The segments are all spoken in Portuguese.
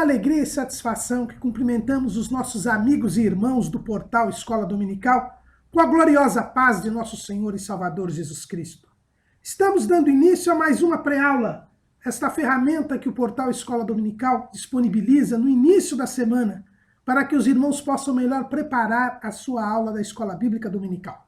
alegria e satisfação que cumprimentamos os nossos amigos e irmãos do portal Escola Dominical com a gloriosa paz de nosso Senhor e Salvador Jesus Cristo. Estamos dando início a mais uma pré-aula, esta ferramenta que o portal Escola Dominical disponibiliza no início da semana para que os irmãos possam melhor preparar a sua aula da Escola Bíblica Dominical.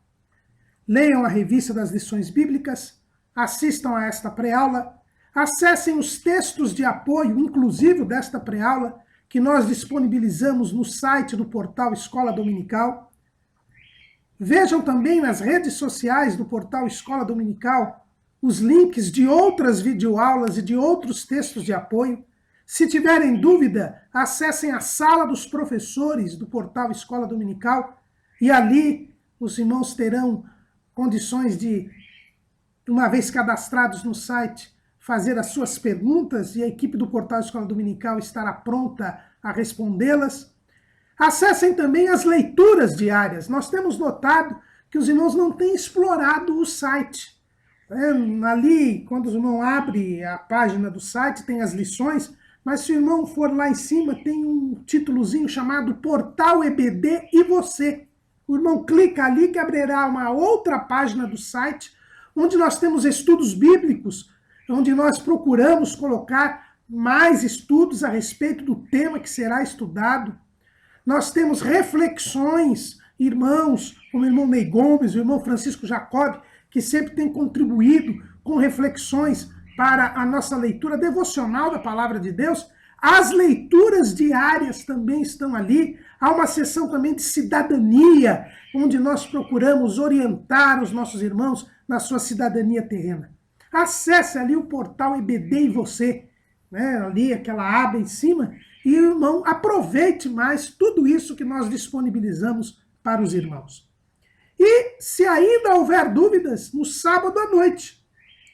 Leiam a revista das lições bíblicas, assistam a esta pré-aula, acessem os textos de apoio, inclusive desta pré-aula, que nós disponibilizamos no site do portal Escola Dominical. Vejam também nas redes sociais do portal Escola Dominical os links de outras videoaulas e de outros textos de apoio. Se tiverem dúvida, acessem a sala dos professores do portal Escola Dominical e ali os irmãos terão condições de, uma vez cadastrados no site, fazer as suas perguntas e a equipe do portal Escola Dominical estará pronta a respondê-las. Acessem também as leituras diárias. Nós temos notado que os irmãos não têm explorado o site. Ali, quando o irmão abre a página do site, tem as lições, mas se o irmão for lá em cima, tem um títulozinho chamado Portal EBD e Você. O irmão clica ali que abrirá uma outra página do site, onde nós temos estudos bíblicos, onde nós procuramos colocar mais estudos a respeito do tema que será estudado. Nós temos reflexões, irmãos, como o irmão Ney Gomes, o irmão Francisco Jacob, que sempre tem contribuído com reflexões para a nossa leitura devocional da Palavra de Deus. As leituras diárias também estão ali. Há uma seção também de cidadania, onde nós procuramos orientar os nossos irmãos na sua cidadania terrena. Acesse ali o portal EBD e Você, né? Ali aquela aba em cima, e irmão, aproveite mais tudo isso que nós disponibilizamos para os irmãos. E se ainda houver dúvidas, no sábado à noite,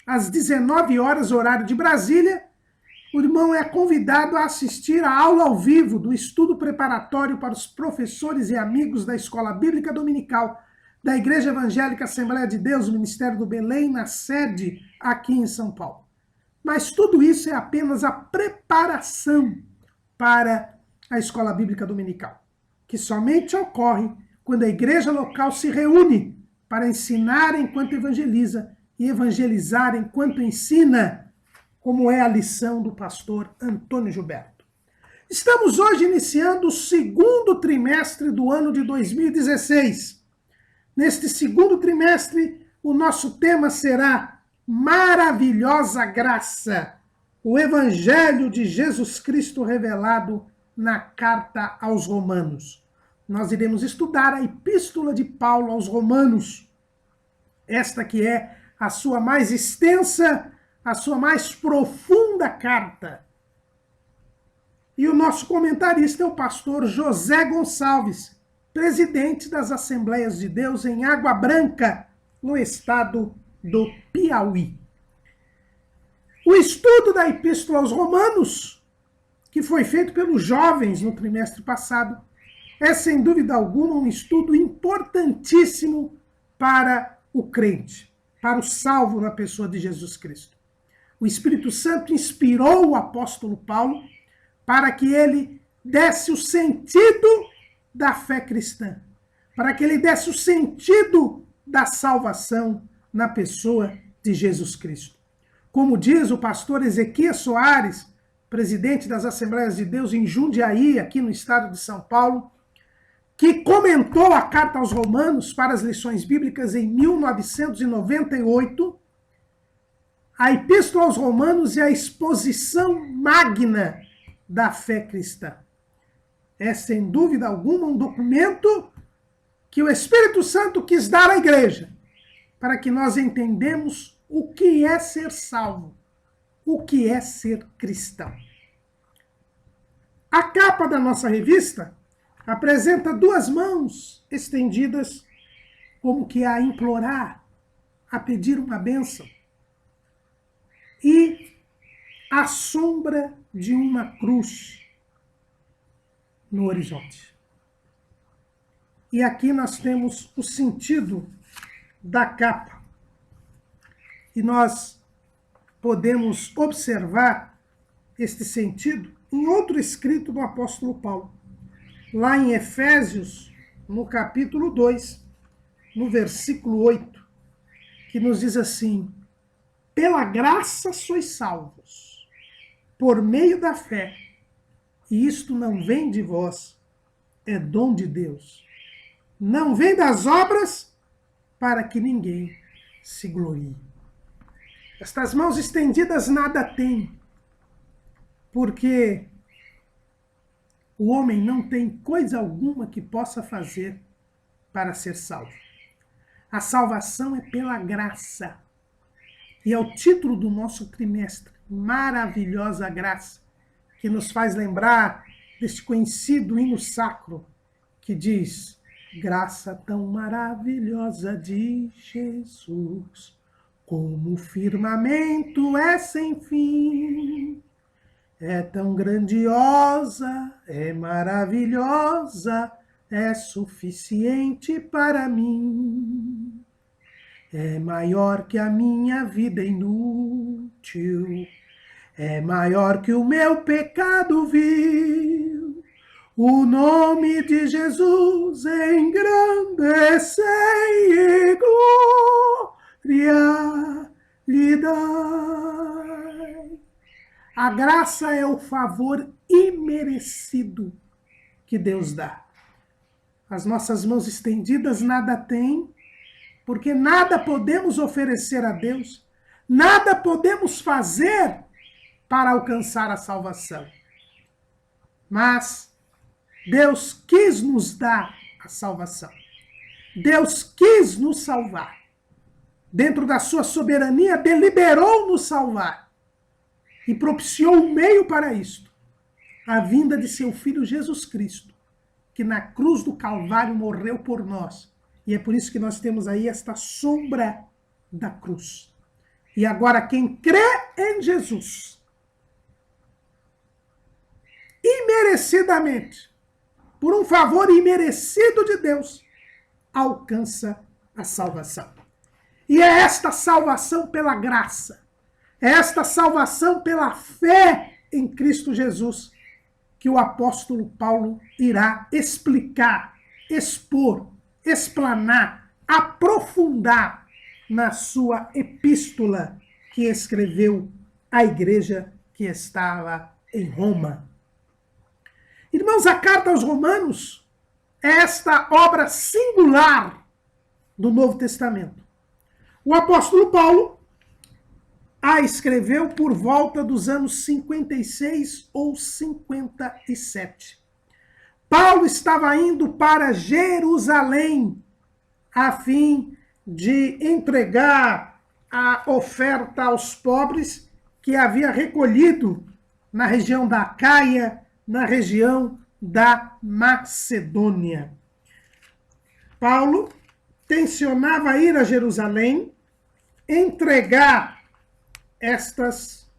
às 19 horas, horário de Brasília, o irmão é convidado a assistir a aula ao vivo do estudo preparatório para os professores e amigos da Escola Bíblica Dominical da Igreja Evangélica Assembleia de Deus, Ministério do Belém, na sede aqui em São Paulo. Mas tudo isso é apenas a preparação para a Escola Bíblica Dominical, que somente ocorre quando a igreja local se reúne para ensinar enquanto evangeliza e evangelizar enquanto ensina, como é a lição do pastor Antônio Gilberto. Estamos hoje iniciando o segundo trimestre do ano de 2016. Neste segundo trimestre, o nosso tema será Maravilhosa Graça, o Evangelho de Jesus Cristo revelado na Carta aos Romanos. Nós iremos estudar a Epístola de Paulo aos Romanos, esta que é a sua mais extensa, a sua mais profunda carta. E o nosso comentarista é o pastor José Gonçalves, presidente das Assembleias de Deus em Água Branca, no estado do Piauí. O estudo da Epístola aos Romanos, que foi feito pelos jovens no trimestre passado, é sem dúvida alguma um estudo importantíssimo para o crente, para o salvo na pessoa de Jesus Cristo. O Espírito Santo inspirou o apóstolo Paulo para que ele desse o sentido da fé cristã, para que ele desse o sentido da salvação na pessoa de Jesus Cristo. Como diz o pastor Ezequias Soares, presidente das Assembleias de Deus em Jundiaí, aqui no estado de São Paulo, que comentou a carta aos Romanos para as lições bíblicas em 1998, a Epístola aos Romanos é a exposição magna da fé cristã. É, sem dúvida alguma, um documento que o Espírito Santo quis dar à igreja, para que nós entendamos o que é ser salvo, o que é ser cristão. A capa da nossa revista apresenta duas mãos estendidas, como que a implorar, a pedir uma bênção, e a sombra de uma cruz no horizonte. E aqui nós temos o sentido da capa. E nós podemos observar este sentido em outro escrito do apóstolo Paulo, lá em Efésios, no capítulo 2, no versículo 8, que nos diz assim: pela graça sois salvos, por meio da fé, e isto não vem de vós, é dom de Deus. Não vem das obras, para que ninguém se glorie. Estas mãos estendidas nada têm, porque o homem não tem coisa alguma que possa fazer para ser salvo. A salvação é pela graça. E é o título do nosso trimestre, Maravilhosa Graça, que nos faz lembrar deste conhecido hino sacro que diz: graça tão maravilhosa de Jesus, como o firmamento é sem fim. É tão grandiosa, é maravilhosa, é suficiente para mim. É maior que a minha vida inútil, é maior que o meu pecado vil. O nome de Jesus engrandecei e glória lhe dai. A graça é o favor imerecido que Deus dá. As nossas mãos estendidas nada têm, porque nada podemos oferecer a Deus, nada podemos fazer para alcançar a salvação. Mas Deus quis nos dar a salvação. Deus quis nos salvar. Dentro da sua soberania, deliberou nos salvar. E propiciou um meio para isto: a vinda de seu Filho Jesus Cristo, que na cruz do Calvário morreu por nós. E é por isso que nós temos aí esta sombra da cruz. E agora quem crê em Jesus, imerecidamente, por um favor imerecido de Deus, alcança a salvação. E é esta salvação pela graça, é esta salvação pela fé em Cristo Jesus, que o apóstolo Paulo irá explicar, expor, explanar, aprofundar na sua epístola que escreveu à igreja que estava em Roma. Irmãos, a carta aos Romanos é esta obra singular do Novo Testamento. O apóstolo Paulo a escreveu por volta dos anos 56 ou 57. Paulo estava indo para Jerusalém a fim de entregar a oferta aos pobres que havia recolhido na região da Acaia, na região da Macedônia. Paulo tensionava ir a Jerusalém, entregar estas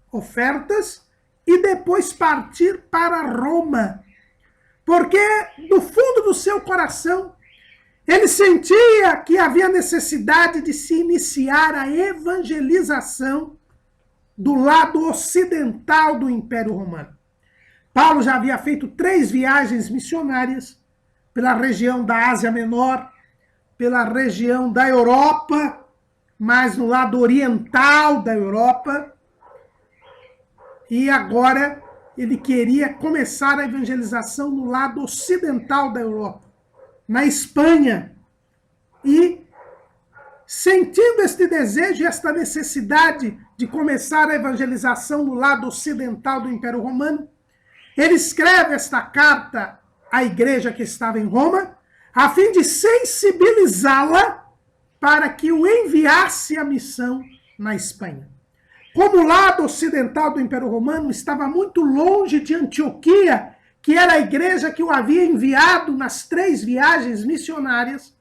ofertas e depois partir para Roma, porque do fundo do seu coração ele sentia que havia necessidade de se iniciar a evangelização do lado ocidental do Império Romano. Paulo já havia feito 3 viagens missionárias pela região da Ásia Menor, pela região da Europa, mas no lado oriental da Europa. E agora ele queria começar a evangelização no lado ocidental da Europa, na Espanha. E, sentindo este desejo e esta necessidade de começar a evangelização no lado ocidental do Império Romano, ele escreve esta carta à igreja que estava em Roma, a fim de sensibilizá-la para que o enviasse à missão na Espanha. Como o lado ocidental do Império Romano estava muito longe de Antioquia, que era a igreja que o havia enviado nas 3 viagens missionárias,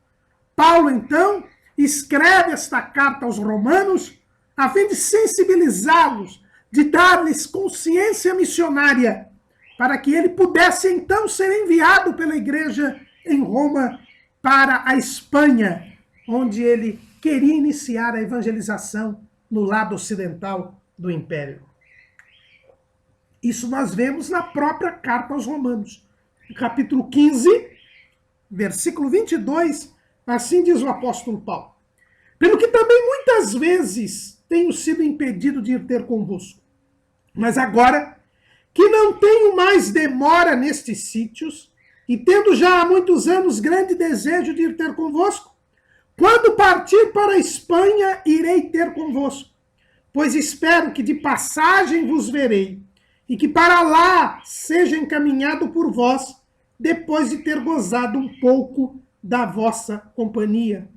Paulo, então, escreve esta carta aos romanos a fim de sensibilizá-los, de dar-lhes consciência missionária, para que ele pudesse, então, ser enviado pela igreja em Roma para a Espanha, onde ele queria iniciar a evangelização no lado ocidental do Império. Isso nós vemos na própria carta aos Romanos. No capítulo 15, versículo 22, assim diz o apóstolo Paulo. Pelo que também muitas vezes tenho sido impedido de ir ter convosco. Mas agora que não tenho mais demora nestes sítios, e tendo já há muitos anos grande desejo de ir ter convosco, quando partir para a Espanha, irei ter convosco, pois espero que de passagem vos verei, e que para lá seja encaminhado por vós, depois de ter gozado um pouco da vossa companhia.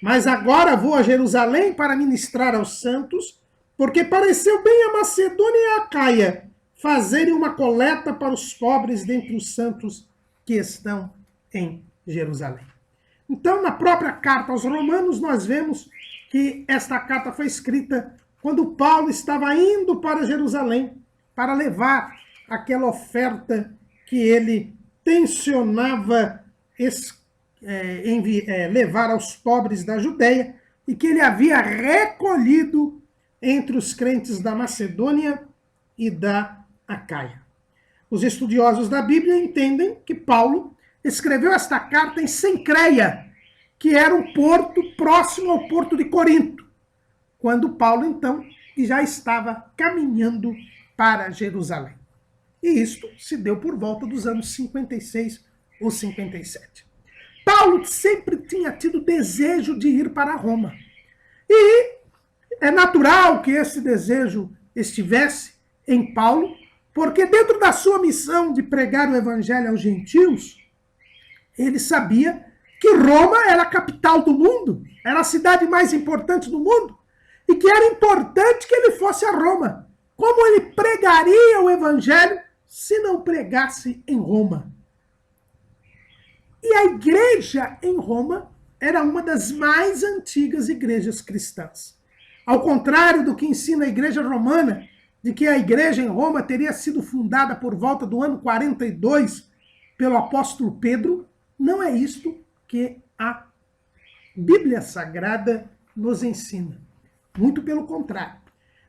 Mas agora vou a Jerusalém para ministrar aos santos, porque pareceu bem a Macedônia e a Acaia fazerem uma coleta para os pobres dentre os santos que estão em Jerusalém. Então, na própria carta aos Romanos, nós vemos que esta carta foi escrita quando Paulo estava indo para Jerusalém para levar aquela oferta que ele tensionava levar aos pobres da Judéia e que ele havia recolhido entre os crentes da Macedônia e da Acaia. Os estudiosos da Bíblia entendem que Paulo escreveu esta carta em Cencreia, que era um porto próximo ao porto de Corinto, quando Paulo, então, já estava caminhando para Jerusalém. E isto se deu por volta dos anos 56 ou 57. Paulo sempre tinha tido desejo de ir para Roma. E é natural que esse desejo estivesse em Paulo, porque dentro da sua missão de pregar o evangelho aos gentios, ele sabia que Roma era a capital do mundo, era a cidade mais importante do mundo, e que era importante que ele fosse a Roma. Como ele pregaria o evangelho se não pregasse em Roma? E a igreja em Roma era uma das mais antigas igrejas cristãs. Ao contrário do que ensina a igreja romana, de que a igreja em Roma teria sido fundada por volta do ano 42 pelo apóstolo Pedro, não é isto que a Bíblia Sagrada nos ensina. Muito pelo contrário.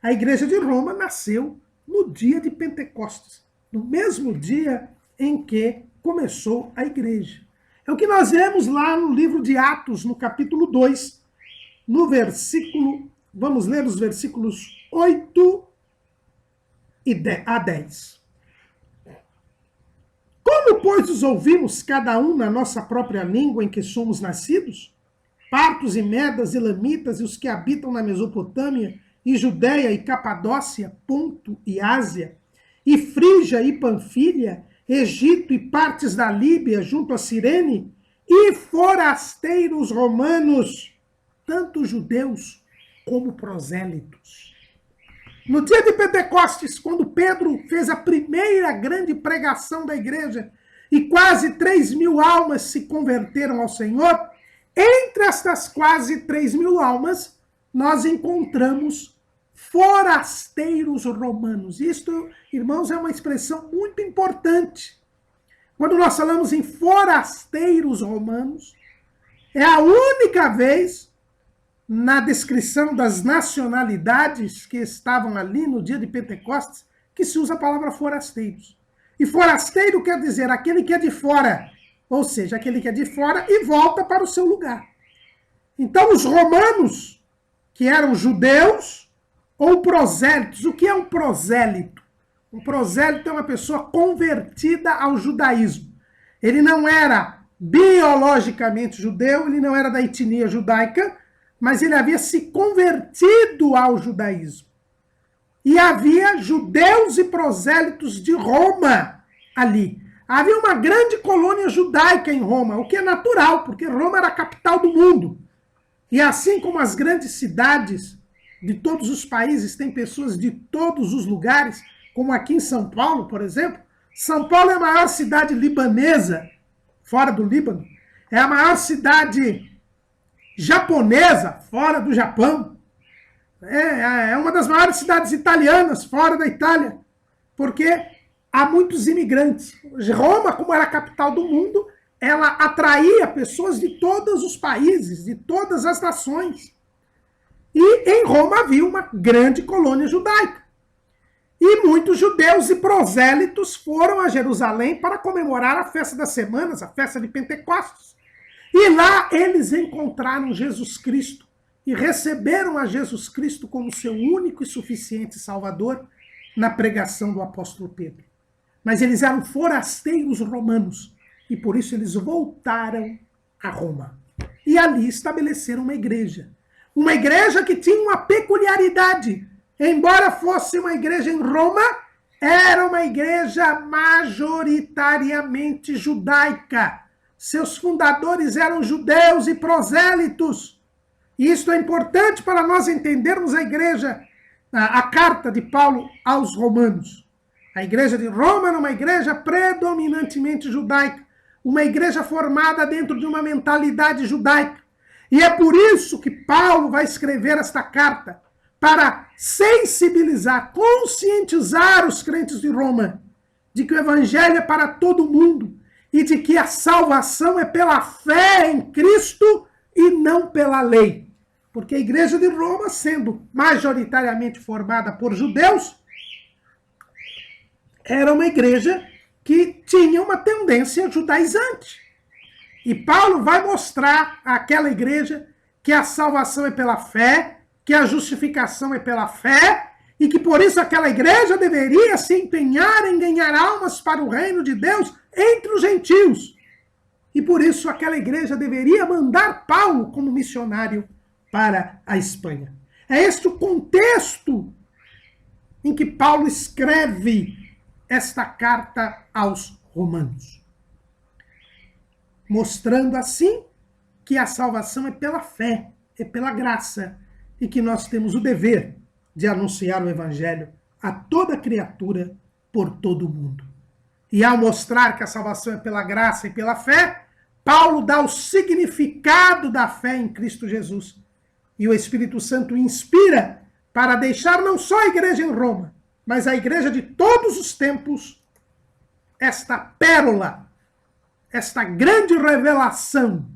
A igreja de Roma nasceu no dia de Pentecostes, no mesmo dia em que começou a igreja. É o que nós vemos lá no livro de Atos, no capítulo 2, no versículo, vamos ler os versículos 8 a 10. Como, pois, os ouvimos cada um na nossa própria língua em que somos nascidos? Partos e medas, elamitas e os que habitam na Mesopotâmia, e Judéia e Capadócia, Ponto e Ásia, e Frígia e Panfilha, Egito e partes da Líbia junto a Cirene, e forasteiros romanos, tanto judeus como prosélitos. No dia de Pentecostes, quando Pedro fez a primeira grande pregação da igreja e quase 3.000 almas se converteram ao Senhor, entre estas quase 3.000 almas, nós encontramos forasteiros romanos. Isto, irmãos, é uma expressão muito importante. Quando nós falamos em forasteiros romanos, é a única vez na descrição das nacionalidades que estavam ali no dia de Pentecostes que se usa a palavra forasteiros. E forasteiro quer dizer aquele que é de fora, ou seja, aquele que é de fora e volta para o seu lugar. Então, os romanos, que eram judeus ou prosélitos. O que é um prosélito? Um prosélito é uma pessoa convertida ao judaísmo. Ele não era biologicamente judeu, ele não era da etnia judaica, mas ele havia se convertido ao judaísmo. E havia judeus e prosélitos de Roma ali. Havia uma grande colônia judaica em Roma, o que é natural, porque Roma era a capital do mundo. E assim como as grandes cidades de todos os países têm pessoas de todos os lugares, como aqui em São Paulo, por exemplo, São Paulo é a maior cidade libanesa, fora do Líbano, é a maior cidade japonesa, fora do Japão, é uma das maiores cidades italianas, fora da Itália, porque há muitos imigrantes. Roma, como era a capital do mundo, ela atraía pessoas de todos os países, de todas as nações. E em Roma havia uma grande colônia judaica. E muitos judeus e prosélitos foram a Jerusalém para comemorar a festa das semanas, a festa de Pentecostes. E lá eles encontraram Jesus Cristo e receberam a Jesus Cristo como seu único e suficiente Salvador na pregação do apóstolo Pedro. Mas eles eram forasteiros romanos e por isso eles voltaram a Roma. E ali estabeleceram uma igreja. Uma igreja que tinha uma peculiaridade. Embora fosse uma igreja em Roma, era uma igreja majoritariamente judaica. Seus fundadores eram judeus e prosélitos. E isto é importante para nós entendermos a igreja, a carta de Paulo aos romanos. A igreja de Roma era uma igreja predominantemente judaica. Uma igreja formada dentro de uma mentalidade judaica. E é por isso que Paulo vai escrever esta carta, para sensibilizar, conscientizar os crentes de Roma de que o evangelho é para todo mundo e de que a salvação é pela fé em Cristo e não pela lei. Porque a igreja de Roma, sendo majoritariamente formada por judeus, era uma igreja que tinha uma tendência judaizante. E Paulo vai mostrar àquela igreja que a salvação é pela fé, que a justificação é pela fé, e que por isso aquela igreja deveria se empenhar em ganhar almas para o reino de Deus entre os gentios. E por isso aquela igreja deveria mandar Paulo como missionário para a Espanha. É este o contexto em que Paulo escreve esta carta aos romanos. Mostrando assim que a salvação é pela fé, é pela graça, e que nós temos o dever de anunciar o evangelho a toda criatura por todo o mundo. E ao mostrar que a salvação é pela graça e pela fé, Paulo dá o significado da fé em Cristo Jesus. E o Espírito Santo inspira para deixar não só a igreja em Roma, mas a igreja de todos os tempos, esta pérola, esta grande revelação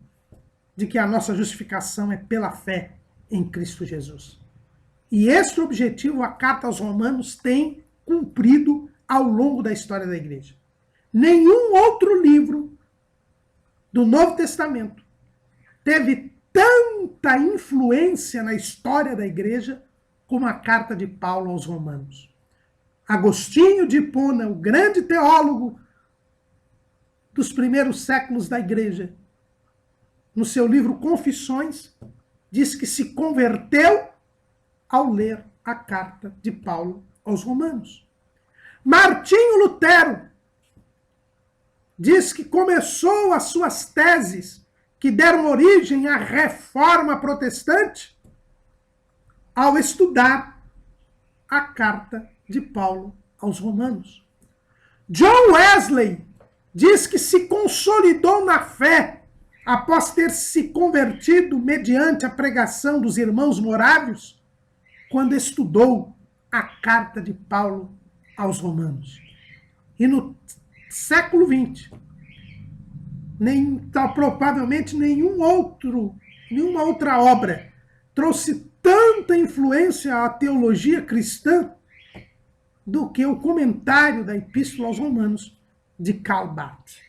de que a nossa justificação é pela fé em Cristo Jesus. E este objetivo a carta aos Romanos tem cumprido ao longo da história da igreja. Nenhum outro livro do Novo Testamento teve tanta influência na história da igreja como a carta de Paulo aos Romanos. Agostinho de Hipona, o grande teólogo dos primeiros séculos da igreja, no seu livro Confissões, diz que se converteu ao ler a carta de Paulo aos Romanos. Martinho Lutero diz que começou as suas teses que deram origem à Reforma Protestante ao estudar a carta de Paulo aos Romanos. John Wesley diz que se consolidou na fé após ter se convertido mediante a pregação dos irmãos morávios, quando estudou a carta de Paulo aos Romanos. E no século XX, provavelmente nenhuma outra obra trouxe tanta influência à teologia cristã do que o comentário da Epístola aos Romanos de Karl Barth.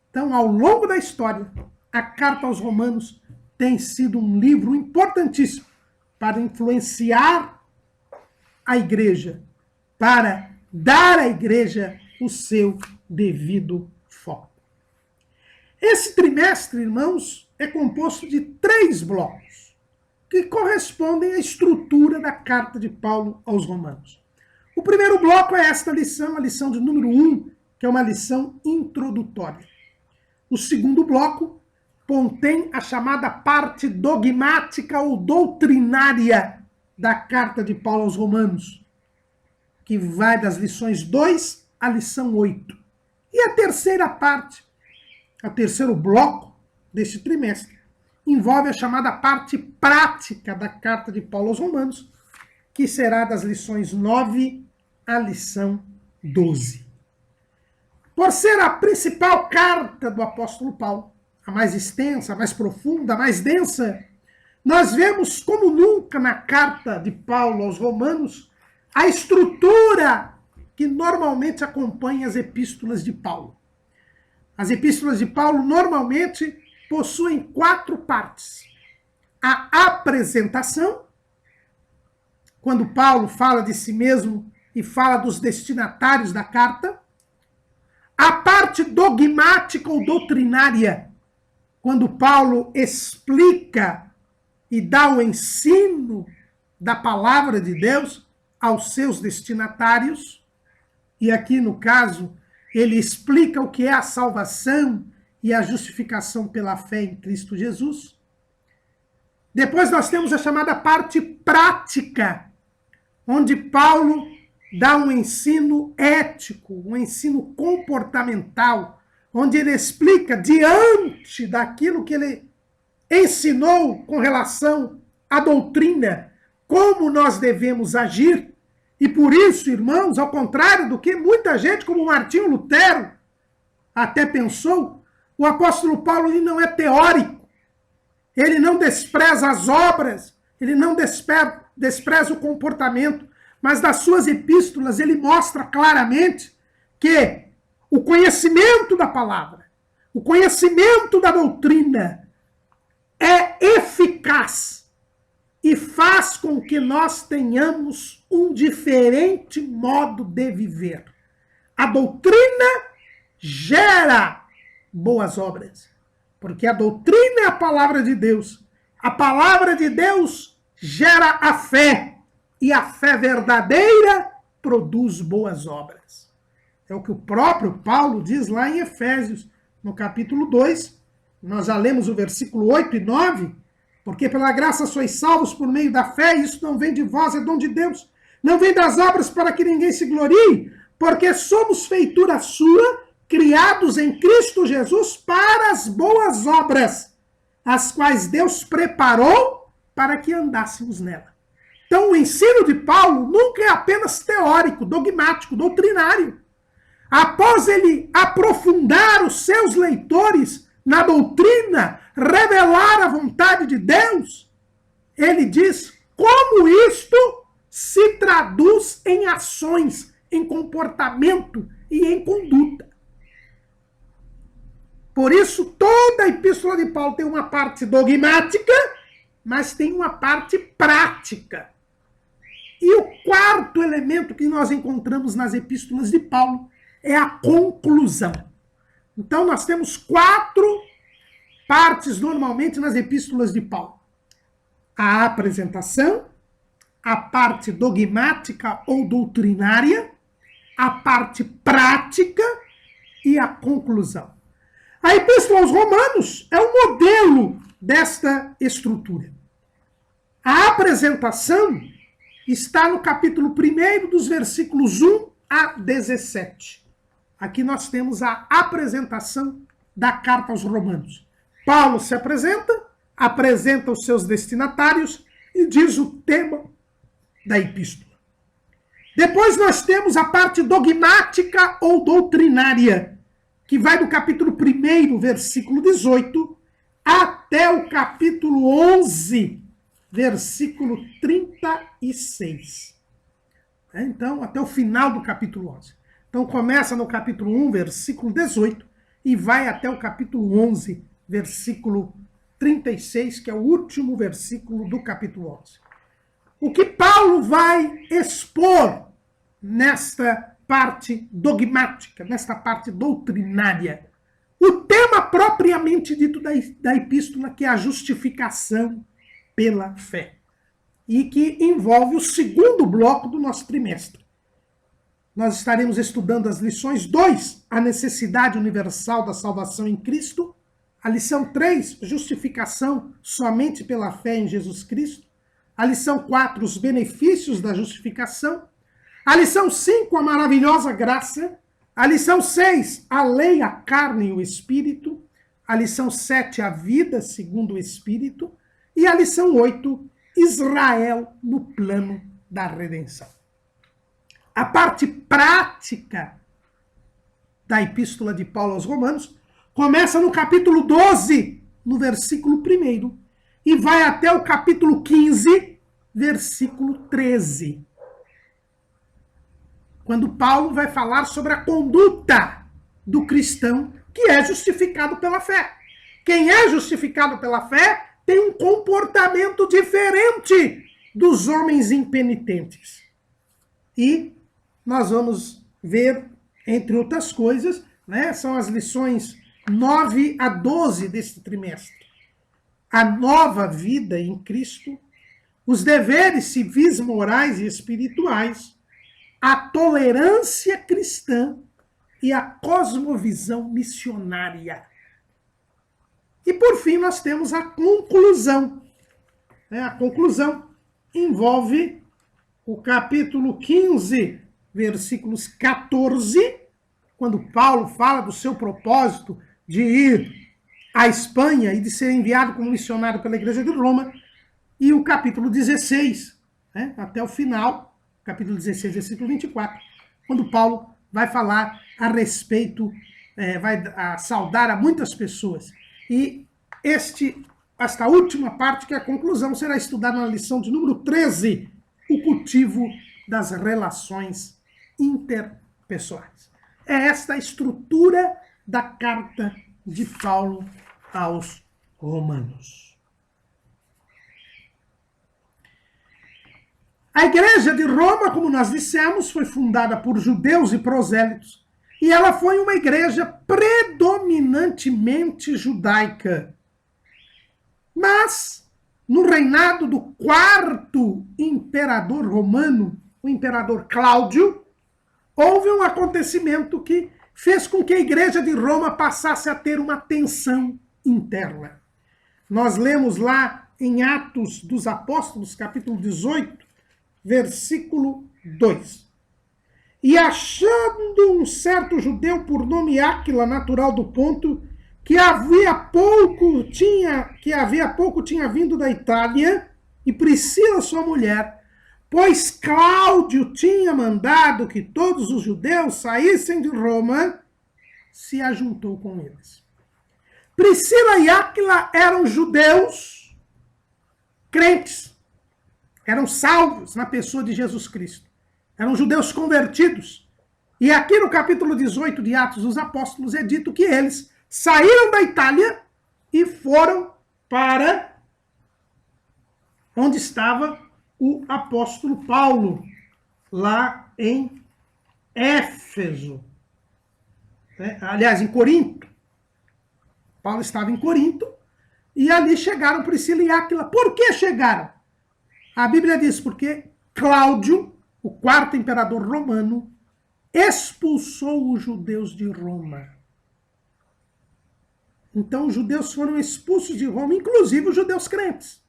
Então, ao longo da história, a Carta aos Romanos tem sido um livro importantíssimo para influenciar a igreja, para dar à igreja o seu devido foco. Esse trimestre, irmãos, é composto de 3 blocos, que correspondem à estrutura da carta de Paulo aos Romanos. O primeiro bloco é esta lição, a lição de número 1, que é uma lição introdutória. O segundo bloco contém a chamada parte dogmática ou doutrinária da carta de Paulo aos Romanos, que vai das lições 2 à lição 8. E a terceira parte, o terceiro bloco deste trimestre, envolve a chamada parte prática da carta de Paulo aos Romanos, que será das lições 9 à lição 12. Por ser a principal carta do apóstolo Paulo, a mais extensa, a mais profunda, a mais densa, nós vemos como nunca na carta de Paulo aos Romanos a estrutura que normalmente acompanha as epístolas de Paulo. As epístolas de Paulo normalmente possuem 4 partes. A apresentação, quando Paulo fala de si mesmo e fala dos destinatários da carta. A parte dogmática ou doutrinária, quando Paulo explica e dá o ensino da palavra de Deus aos seus destinatários. E aqui, no caso, ele explica o que é a salvação e a justificação pela fé em Cristo Jesus. Depois nós temos a chamada parte prática, onde Paulo dá um ensino ético, um ensino comportamental, onde ele explica, diante daquilo que ele ensinou com relação à doutrina, como nós devemos agir. E por isso, irmãos, ao contrário do que muita gente, como Martinho Lutero, até pensou, o apóstolo Paulo ele não é teórico, ele não despreza as obras, ele não despreza o comportamento, mas das suas epístolas ele mostra claramente que o conhecimento da palavra, o conhecimento da doutrina é eficaz e faz com que nós tenhamos um diferente modo de viver. A doutrina gera boas obras, porque a doutrina é a palavra de Deus. A palavra de Deus gera a fé. E a fé verdadeira produz boas obras. É o que o próprio Paulo diz lá em Efésios, no capítulo 2. Nós já lemos o versículo 8 e 9. Porque pela graça sois salvos por meio da fé, e isso não vem de vós, é dom de Deus. Não vem das obras para que ninguém se glorie, porque somos feitura sua, criados em Cristo Jesus para as boas obras, as quais Deus preparou para que andássemos nela. Então, o ensino de Paulo nunca é apenas teórico, dogmático, doutrinário. Após ele aprofundar os seus leitores na doutrina, revelar a vontade de Deus, ele diz como isto se traduz em ações, em comportamento e em conduta. Por isso, toda a epístola de Paulo tem uma parte dogmática, mas tem uma parte prática. E o quarto elemento que nós encontramos nas epístolas de Paulo é a conclusão. Então, nós temos 4 partes normalmente nas epístolas de Paulo. A apresentação, a parte dogmática ou doutrinária, a parte prática e a conclusão. A epístola aos Romanos é um modelo desta estrutura. A apresentação está no capítulo 1, dos versículos 1 a 17. Aqui nós temos a apresentação da carta aos Romanos. Paulo se apresenta os seus destinatários e diz o tema da epístola. Depois nós temos a parte dogmática ou doutrinária, que vai do capítulo 1, versículo 18, até o capítulo 11, versículo 36. Então, até o final do capítulo 11. Então, começa no capítulo 1, versículo 18, e vai até o capítulo 11, versículo 36, que é o último versículo do capítulo 11. O que Paulo vai expor nesta parte dogmática, nesta parte doutrinária? O tema propriamente dito da epístola, que é a justificação pela fé. E que envolve o segundo bloco do nosso trimestre. Nós estaremos estudando as lições 2, a necessidade universal da salvação em Cristo. A lição 3, justificação somente pela fé em Jesus Cristo. A lição 4, os benefícios da justificação. A lição 5, a maravilhosa graça. A lição 6, a lei, a carne e o espírito. A lição 7, a vida segundo o espírito. E a lição 8, Israel no plano da redenção. A parte prática da epístola de Paulo aos Romanos começa no capítulo 12, no versículo 1, e vai até o capítulo 15, versículo 13. quando Paulo vai falar sobre a conduta do cristão que é justificado pela fé. Quem é justificado pela fé tem um comportamento diferente dos homens impenitentes. E nós vamos ver, entre outras coisas, né, são as lições 9 a 12 deste trimestre. A nova vida em Cristo, os deveres civis, morais e espirituais, a tolerância cristã e a cosmovisão missionária. E, por fim, nós temos a conclusão. A conclusão envolve o capítulo 15, versículos 14, quando Paulo fala do seu propósito de ir à Espanha e de ser enviado como missionário pela Igreja de Roma, e o capítulo 16, até o final, capítulo 16, versículo 24, quando Paulo vai falar a respeito, vai saudar a muitas pessoas. E esta última parte, que é a conclusão, será estudada na lição de número 13, o cultivo das relações interpessoais. É esta a estrutura da carta de Paulo aos Romanos. A Igreja de Roma, como nós dissemos, foi fundada por judeus e prosélitos, e ela foi uma igreja predominantemente judaica. Mas, no reinado do quarto imperador romano, o imperador Cláudio, houve um acontecimento que fez com que a Igreja de Roma passasse a ter uma tensão interna. Nós lemos lá em Atos dos Apóstolos, capítulo 18, versículo 2. E achando um certo judeu por nome Áquila, natural do Ponto, que havia pouco tinha vindo da Itália, e Priscila, sua mulher, pois Cláudio tinha mandado que todos os judeus saíssem de Roma, se ajuntou com eles. Priscila e Áquila eram judeus crentes, eram salvos na pessoa de Jesus Cristo, eram judeus convertidos. E aqui no capítulo 18 de Atos dos Apóstolos é dito que eles saíram da Itália e foram para onde estava o apóstolo Paulo, lá em Éfeso. Aliás, em Corinto. Paulo estava em Corinto e ali chegaram Priscila e Áquila. Por que chegaram? A Bíblia diz porque Cláudio, o quarto imperador romano, expulsou os judeus de Roma. Então os judeus foram expulsos de Roma, inclusive os judeus crentes.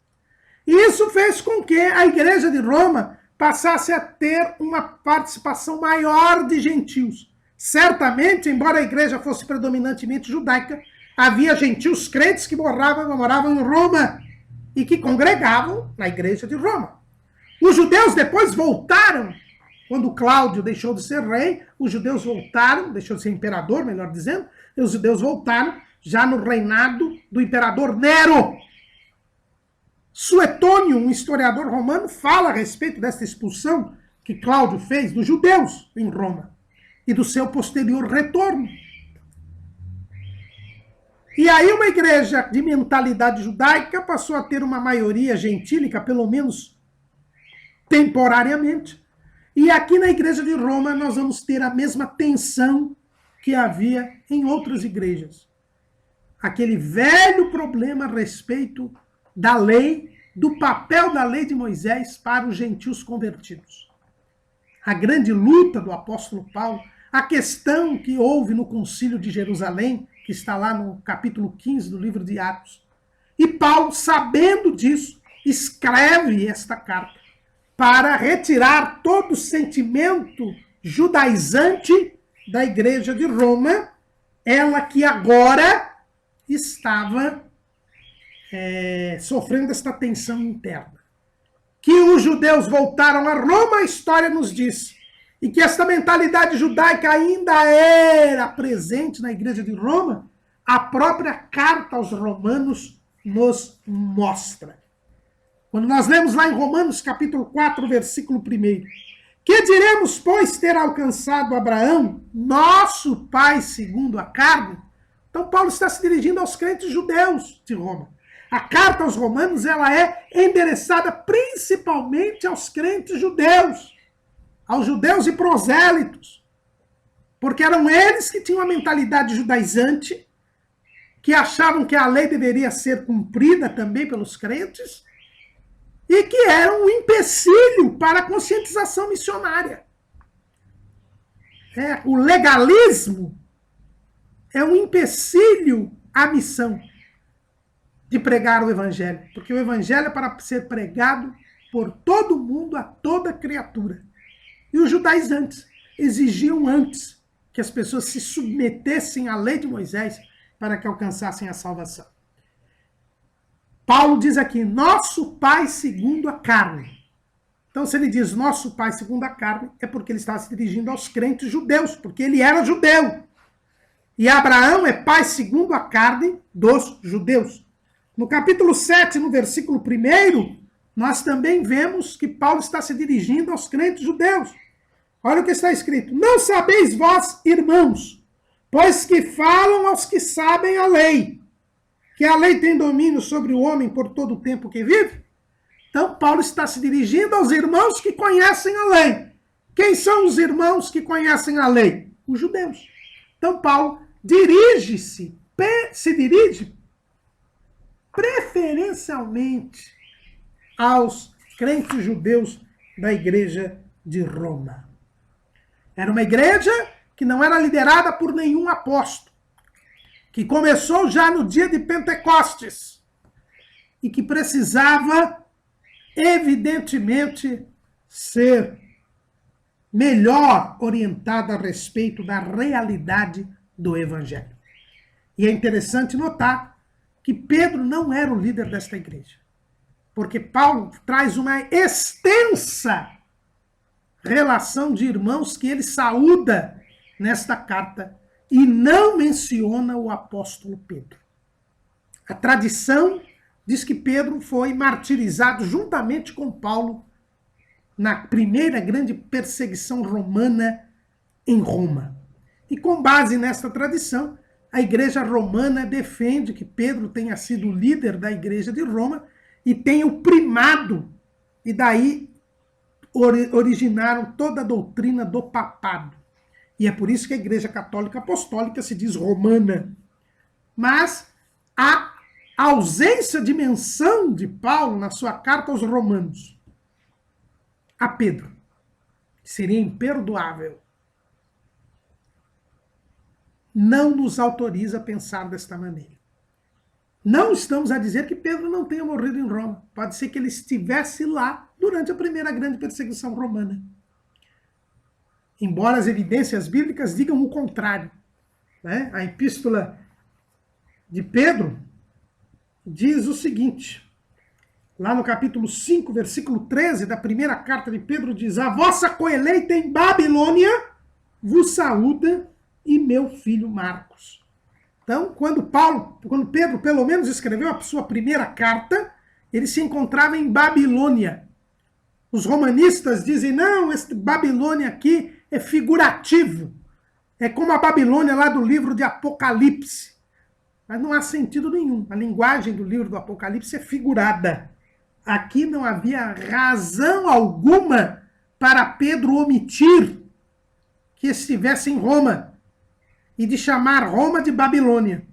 E isso fez com que a Igreja de Roma passasse a ter uma participação maior de gentios. Certamente, embora a igreja fosse predominantemente judaica, havia gentios crentes que moravam em Roma e que congregavam na Igreja de Roma. Os judeus depois voltaram, quando Cláudio deixou de ser rei, os judeus voltaram, deixou de ser imperador, melhor dizendo, e os judeus voltaram já no reinado do imperador Nero. Suetônio, um historiador romano, fala a respeito dessa expulsão que Cláudio fez dos judeus em Roma e do seu posterior retorno. E aí uma igreja de mentalidade judaica passou a ter uma maioria gentílica, pelo menos temporariamente. E aqui na Igreja de Roma nós vamos ter a mesma tensão que havia em outras igrejas. Aquele velho problema a respeito da lei, do papel da lei de Moisés para os gentios convertidos. A grande luta do apóstolo Paulo, a questão que houve no concílio de Jerusalém, que está lá no capítulo 15 do livro de Atos. E Paulo, sabendo disso, escreve esta carta para retirar todo o sentimento judaizante da Igreja de Roma, ela que agora estava sofrendo esta tensão interna. Que os judeus voltaram a Roma, a história nos diz, e que esta mentalidade judaica ainda era presente na Igreja de Roma, a própria carta aos Romanos nos mostra. Quando nós lemos lá em Romanos capítulo 4, versículo 1, Que diremos, pois, ter alcançado Abraão, nosso pai segundo a carne? Então Paulo está se dirigindo aos crentes judeus de Roma. A carta aos romanos ela é endereçada principalmente aos crentes judeus, aos judeus e prosélitos, porque eram eles que tinham a mentalidade judaizante, que achavam que a lei deveria ser cumprida também pelos crentes, e que eram um empecilho para a conscientização missionária. O legalismo é um empecilho à missão de pregar o evangelho, porque o evangelho é para ser pregado por todo mundo, a toda criatura. E os judaizantes exigiam antes que as pessoas se submetessem à lei de Moisés para que alcançassem a salvação. Paulo diz aqui, nosso pai segundo a carne. Então, se ele diz nosso pai segundo a carne, é porque ele estava se dirigindo aos crentes judeus, porque ele era judeu. E Abraão é pai segundo a carne dos judeus. No capítulo 7, no versículo 1, nós também vemos que Paulo está se dirigindo aos crentes judeus. Olha o que está escrito. Não sabeis vós, irmãos, pois que falam aos que sabem a lei, que a lei tem domínio sobre o homem por todo o tempo que vive? Então, Paulo está se dirigindo aos irmãos que conhecem a lei. Quem são os irmãos que conhecem a lei? Os judeus. Então, Paulo se dirige preferencialmente aos crentes judeus da igreja de Roma. Era uma igreja que não era liderada por nenhum apóstolo, que começou já no dia de Pentecostes e que precisava, evidentemente, ser melhor orientada a respeito da realidade do evangelho. E é interessante notar que Pedro não era o líder desta igreja, porque Paulo traz uma extensa relação de irmãos que ele saúda nesta carta e não menciona o apóstolo Pedro. A tradição diz que Pedro foi martirizado juntamente com Paulo na primeira grande perseguição romana em Roma. E com base nesta tradição, a igreja romana defende que Pedro tenha sido o líder da igreja de Roma e tenha o primado, e daí originaram toda a doutrina do papado. E é por isso que a igreja católica apostólica se diz romana. Mas a ausência de menção de Paulo na sua carta aos romanos a Pedro seria imperdoável. Não nos autoriza a pensar desta maneira. Não estamos a dizer que Pedro não tenha morrido em Roma. Pode ser que ele estivesse lá durante a primeira grande perseguição romana. Embora as evidências bíblicas digam o contrário. Né? A epístola de Pedro diz o seguinte, lá no capítulo 5, versículo 13 da primeira carta de Pedro, diz: a vossa coeleita em Babilônia vos saúda e meu filho Marcos. Então, quando Pedro pelo menos escreveu a sua primeira carta, ele se encontrava em Babilônia. Os romanistas dizem, não, este Babilônia aqui é figurativo. É como a Babilônia lá do livro de Apocalipse. Mas não há sentido nenhum. A linguagem do livro do Apocalipse é figurada. Aqui não havia razão alguma para Pedro omitir que estivesse em Roma e de chamar Roma de Babilônia.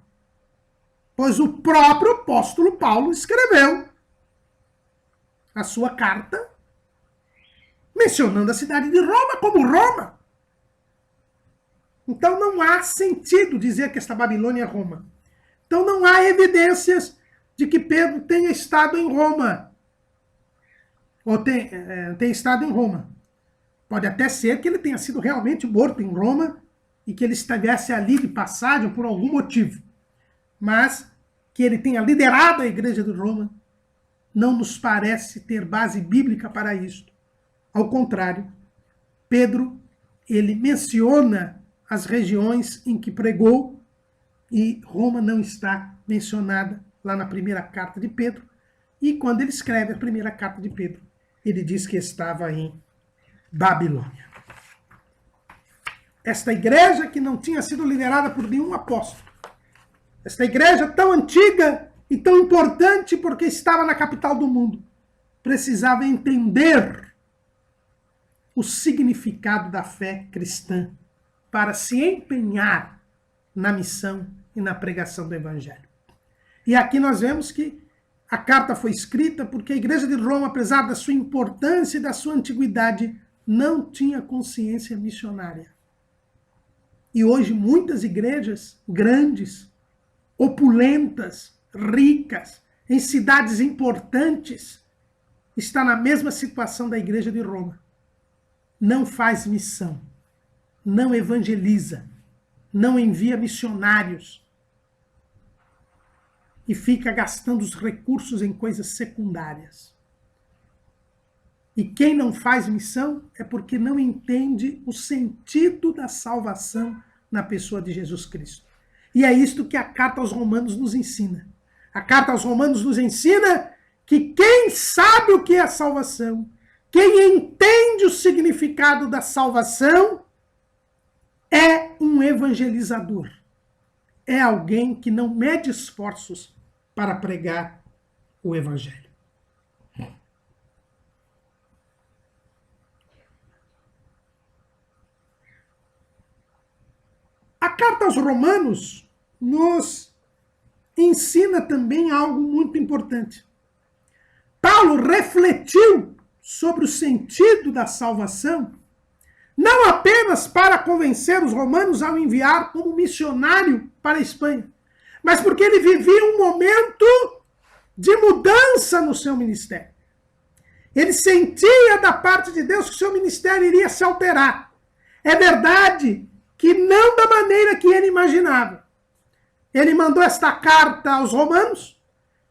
Pois o próprio apóstolo Paulo escreveu a sua carta mencionando a cidade de Roma como Roma. Então não há sentido dizer que esta Babilônia é Roma. Então não há evidências de que Pedro tenha estado em Roma. Ou tenha estado em Roma. Pode até ser que ele tenha sido realmente morto em Roma e que ele estivesse ali de passagem por algum motivo. Mas que ele tenha liderado a igreja de Roma não nos parece ter base bíblica para isto. Ao contrário, Pedro, ele menciona as regiões em que pregou e Roma não está mencionada lá na primeira carta de Pedro. E quando ele escreve a primeira carta de Pedro, ele diz que estava em Babilônia. Esta igreja que não tinha sido liderada por nenhum apóstolo. Esta igreja tão antiga e tão importante porque estava na capital do mundo. Precisava entender o significado da fé cristã para se empenhar na missão e na pregação do evangelho. E aqui nós vemos que a carta foi escrita porque a igreja de Roma, apesar da sua importância e da sua antiguidade, não tinha consciência missionária. E hoje muitas igrejas grandes, opulentas, ricas, em cidades importantes, estão na mesma situação da igreja de Roma. Não faz missão, não evangeliza, não envia missionários e fica gastando os recursos em coisas secundárias. E quem não faz missão é porque não entende o sentido da salvação na pessoa de Jesus Cristo. E é isto que a carta aos Romanos nos ensina. A carta aos Romanos nos ensina que quem sabe o que é a salvação, quem entende o significado da salvação, é um evangelizador. É alguém que não mede esforços para pregar o evangelho. A carta aos Romanos nos ensina também algo muito importante. Paulo refletiu sobre o sentido da salvação, não apenas para convencer os romanos ao enviar como missionário para a Espanha, mas porque ele vivia um momento de mudança no seu ministério. Ele sentia da parte de Deus que o seu ministério iria se alterar. É verdade que não da maneira que ele imaginava. Ele mandou esta carta aos romanos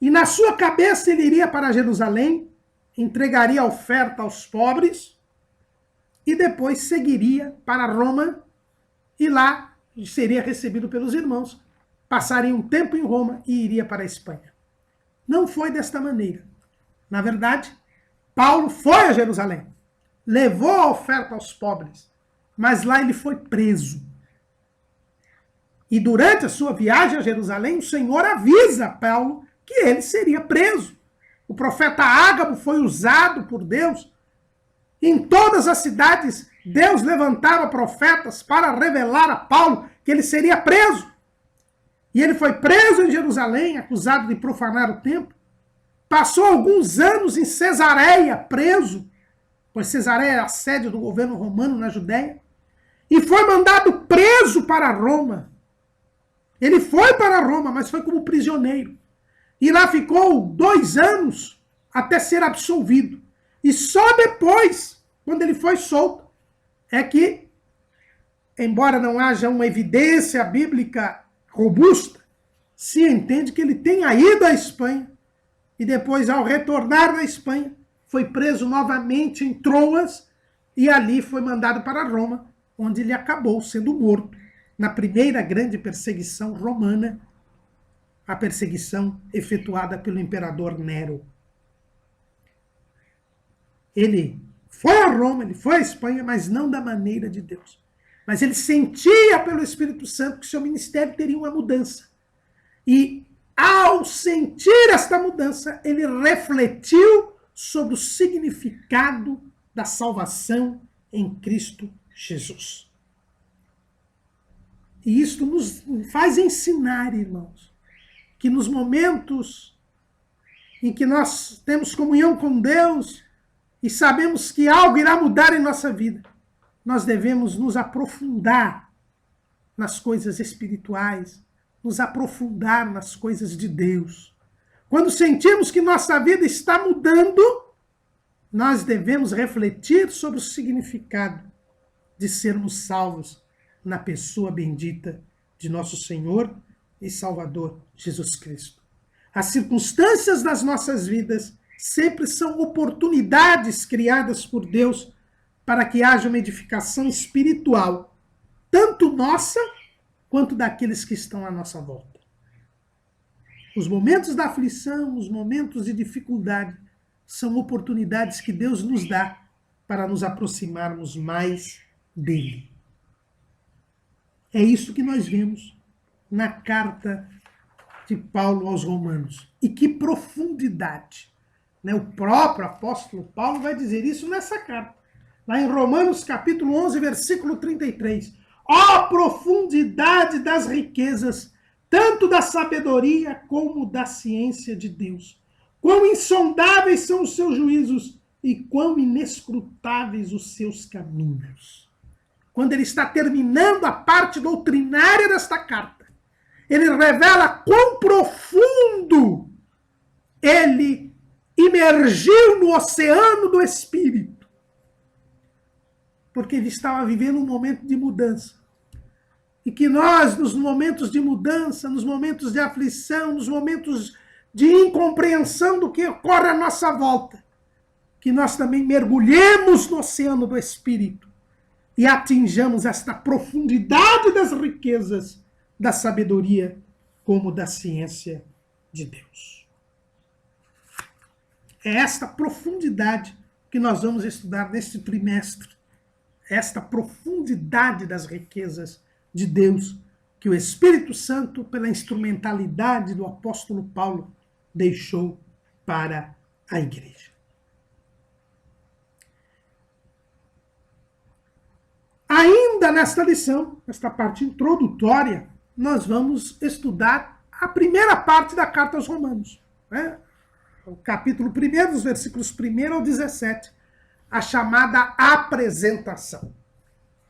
e na sua cabeça ele iria para Jerusalém, entregaria a oferta aos pobres e depois seguiria para Roma e lá seria recebido pelos irmãos, passaria um tempo em Roma e iria para a Espanha. Não foi desta maneira. Na verdade, Paulo foi a Jerusalém, levou a oferta aos pobres, mas lá ele foi preso. E durante a sua viagem a Jerusalém, o Senhor avisa Paulo que ele seria preso. O profeta Ágabo foi usado por Deus. Em todas as cidades, Deus levantava profetas para revelar a Paulo que ele seria preso. E ele foi preso em Jerusalém, acusado de profanar o templo. Passou alguns anos em Cesareia, preso, pois Cesareia era a sede do governo romano na Judéia. E foi mandado preso para Roma. Ele foi para Roma, mas foi como prisioneiro. E lá ficou 2 anos até ser absolvido. E só depois, quando ele foi solto, é que, embora não haja uma evidência bíblica robusta, se entende que ele tenha ido à Espanha e depois, ao retornar da Espanha, foi preso novamente em Troas e ali foi mandado para Roma, onde ele acabou sendo morto na primeira grande perseguição romana, a perseguição efetuada pelo imperador Nero. Ele foi a Roma, ele foi à Espanha, mas não da maneira de Deus. Mas ele sentia pelo Espírito Santo que seu ministério teria uma mudança. E ao sentir esta mudança, ele refletiu sobre o significado da salvação em Cristo Jesus. E isto nos faz ensinar, irmãos, que nos momentos em que nós temos comunhão com Deus e sabemos que algo irá mudar em nossa vida, nós devemos nos aprofundar nas coisas espirituais, nos aprofundar nas coisas de Deus. Quando sentimos que nossa vida está mudando, nós devemos refletir sobre o significado de sermos salvos na pessoa bendita de nosso Senhor e Salvador Jesus Cristo. As circunstâncias das nossas vidas sempre são oportunidades criadas por Deus para que haja uma edificação espiritual, tanto nossa quanto daqueles que estão à nossa volta. Os momentos da aflição, os momentos de dificuldade, são oportunidades que Deus nos dá para nos aproximarmos mais dele. É isso que nós vemos na carta de Paulo aos Romanos. E que profundidade! Né? O próprio apóstolo Paulo vai dizer isso nessa carta. Lá em Romanos capítulo 11, versículo 33. Ó profundidade das riquezas, tanto da sabedoria como da ciência de Deus. Quão insondáveis são os seus juízos e quão inescrutáveis os seus caminhos. Quando ele está terminando a parte doutrinária desta carta, ele revela quão profundo ele imergiu no oceano do Espírito. Porque ele estava vivendo um momento de mudança. E que nós, nos momentos de mudança, nos momentos de aflição, nos momentos de incompreensão do que ocorre à nossa volta, que nós também mergulhemos no oceano do Espírito e atinjamos esta profundidade das riquezas da sabedoria como da ciência de Deus. É esta profundidade que nós vamos estudar neste trimestre. Esta profundidade das riquezas de Deus que o Espírito Santo, pela instrumentalidade do apóstolo Paulo, deixou para a igreja. Ainda nesta lição, nesta parte introdutória, nós vamos estudar a primeira parte da carta aos Romanos, né? O capítulo 1, dos versículos 1 ao 17, a chamada apresentação.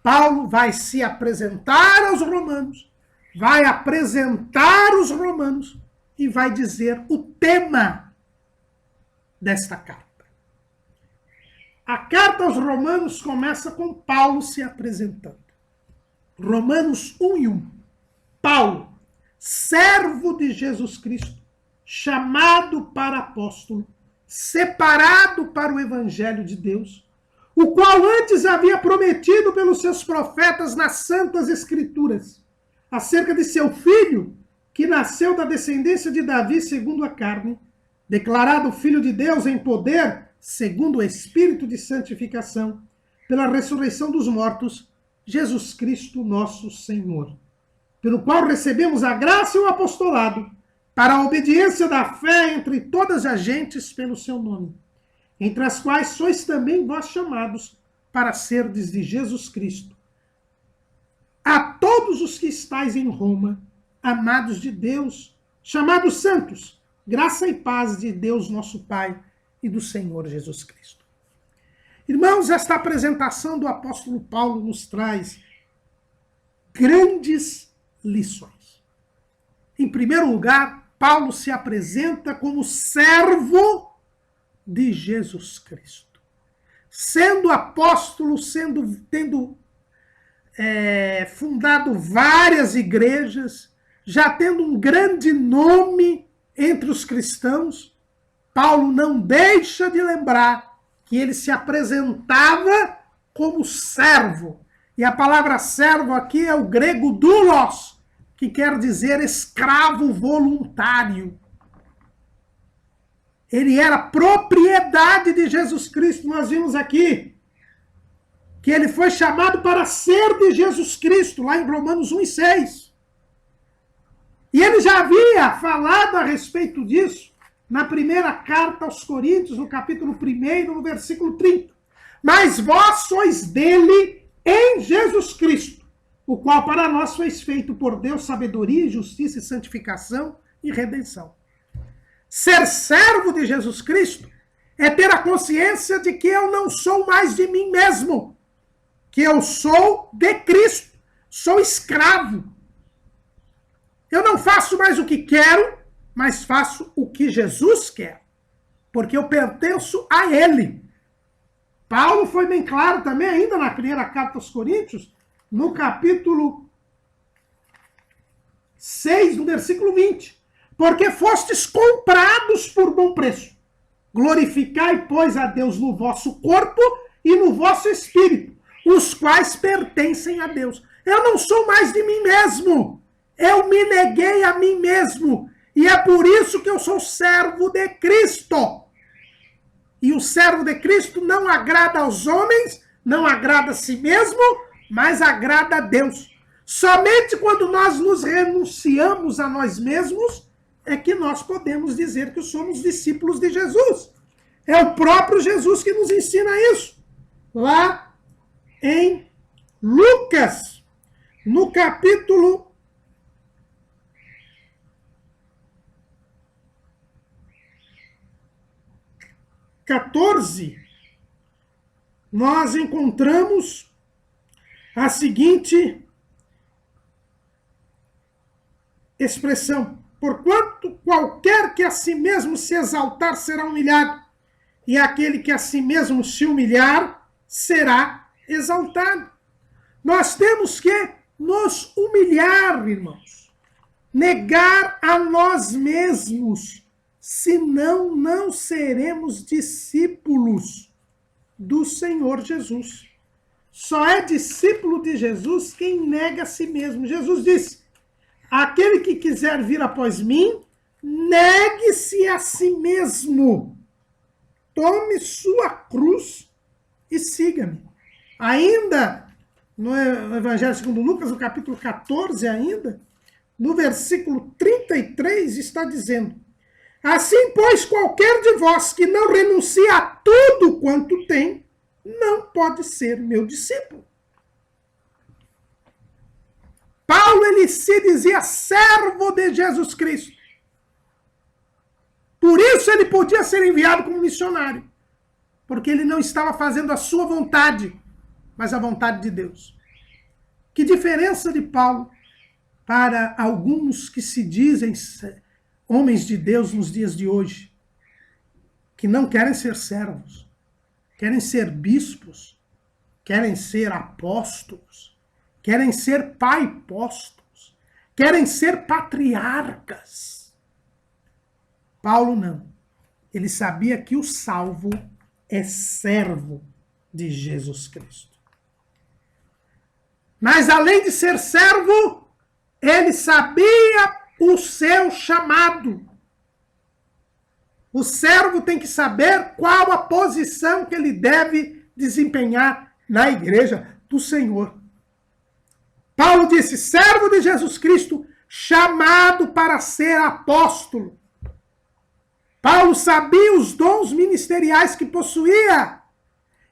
Paulo vai se apresentar aos romanos, vai apresentar os romanos e vai dizer o tema desta carta. A carta aos Romanos começa com Paulo se apresentando. Romanos 1:1. Paulo, servo de Jesus Cristo, chamado para apóstolo, separado para o evangelho de Deus, o qual antes havia prometido pelos seus profetas nas santas escrituras, acerca de seu filho, que nasceu da descendência de Davi segundo a carne, declarado filho de Deus em poder, segundo o Espírito de santificação, pela ressurreição dos mortos, Jesus Cristo nosso Senhor, pelo qual recebemos a graça e o apostolado, para a obediência da fé entre todas as gentes pelo seu nome, entre as quais sois também vós chamados para serdes de Jesus Cristo. A todos os que estáis em Roma, amados de Deus, chamados santos, graça e paz de Deus nosso Pai e do Senhor Jesus Cristo. Irmãos, esta apresentação do apóstolo Paulo nos traz grandes lições. Em primeiro lugar, Paulo se apresenta como servo de Jesus Cristo. Sendo apóstolo, tendo fundado várias igrejas, já tendo um grande nome entre os cristãos, Paulo não deixa de lembrar que ele se apresentava como servo. E a palavra servo aqui é o grego doulos, que quer dizer escravo voluntário. Ele era propriedade de Jesus Cristo. Nós vimos aqui que ele foi chamado para ser de Jesus Cristo, lá em Romanos 1:6. E ele já havia falado a respeito disso na primeira carta aos Coríntios, no capítulo 1, no versículo 30. Mas vós sois dele em Jesus Cristo, o qual para nós foi feito por Deus sabedoria, justiça e santificação e redenção. Ser servo de Jesus Cristo é ter a consciência de que eu não sou mais de mim mesmo, que eu sou de Cristo, sou escravo. Eu não faço mais o que quero, mas faço o que Jesus quer, porque eu pertenço a Ele. Paulo foi bem claro também, ainda na primeira carta aos Coríntios, no capítulo 6, no versículo 20. Porque fostes comprados por bom preço. Glorificai, pois, a Deus no vosso corpo e no vosso espírito, os quais pertencem a Deus. Eu não sou mais de mim mesmo. Eu me neguei a mim mesmo. E é por isso que eu sou servo de Cristo. E o servo de Cristo não agrada aos homens, não agrada a si mesmo, mas agrada a Deus. Somente quando nós nos renunciamos a nós mesmos é que nós podemos dizer que somos discípulos de Jesus. É o próprio Jesus que nos ensina isso. Lá em Lucas, no capítulo 14, nós encontramos a seguinte expressão: porquanto qualquer que a si mesmo se exaltar será humilhado, e aquele que a si mesmo se humilhar será exaltado. Nós temos que nos humilhar, irmãos, negar a nós mesmos, senão não seremos discípulos do Senhor Jesus. Só é discípulo de Jesus quem nega a si mesmo. Jesus disse: aquele que quiser vir após mim, negue-se a si mesmo. Tome sua cruz e siga-me. Ainda no Evangelho segundo Lucas, no capítulo 14 ainda, no versículo 33, está dizendo: assim, pois, qualquer de vós que não renuncia a tudo quanto tem, não pode ser meu discípulo. Paulo, ele se dizia servo de Jesus Cristo. Por isso ele podia ser enviado como missionário, porque ele não estava fazendo a sua vontade, mas a vontade de Deus. Que diferença de Paulo para alguns que se dizem homens de Deus nos dias de hoje, que não querem ser servos, querem ser bispos, querem ser apóstolos, querem ser pai-apóstolos, querem ser patriarcas. Paulo não. Ele sabia que o salvo é servo de Jesus Cristo. Mas além de ser servo, ele sabia o seu chamado. O servo tem que saber qual a posição que ele deve desempenhar na igreja do Senhor. Paulo disse: servo de Jesus Cristo, chamado para ser apóstolo. Paulo sabia os dons ministeriais que possuía.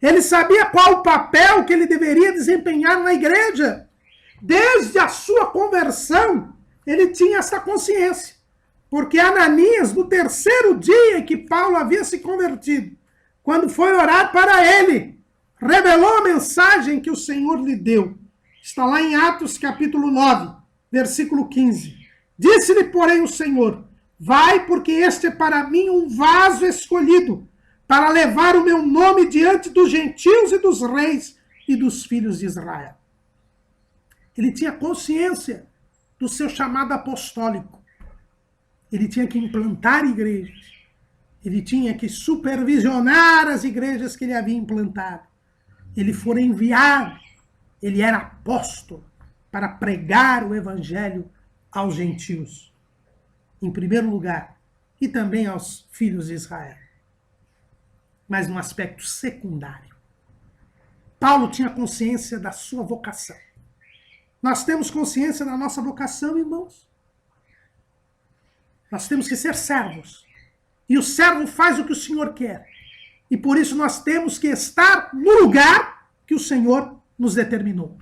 Ele sabia qual o papel que ele deveria desempenhar na igreja. Desde a sua conversão, ele tinha essa consciência. Porque Ananias, no terceiro dia em que Paulo havia se convertido, quando foi orar para ele, revelou a mensagem que o Senhor lhe deu. Está lá em Atos capítulo 9, versículo 15. Disse-lhe, porém, o Senhor: vai, porque este é para mim um vaso escolhido, para levar o meu nome diante dos gentios e dos reis e dos filhos de Israel. Ele tinha consciência do seu chamado apostólico. Ele tinha que implantar igrejas. Ele tinha que supervisionar as igrejas que ele havia implantado. Ele foi enviado. Ele era apóstolo para pregar o evangelho aos gentios, em primeiro lugar, e também aos filhos de Israel. Mas num aspecto secundário. Paulo tinha consciência da sua vocação. Nós temos consciência da nossa vocação, irmãos? Nós temos que ser servos. E o servo faz o que o Senhor quer. E por isso nós temos que estar no lugar que o Senhor nos determinou.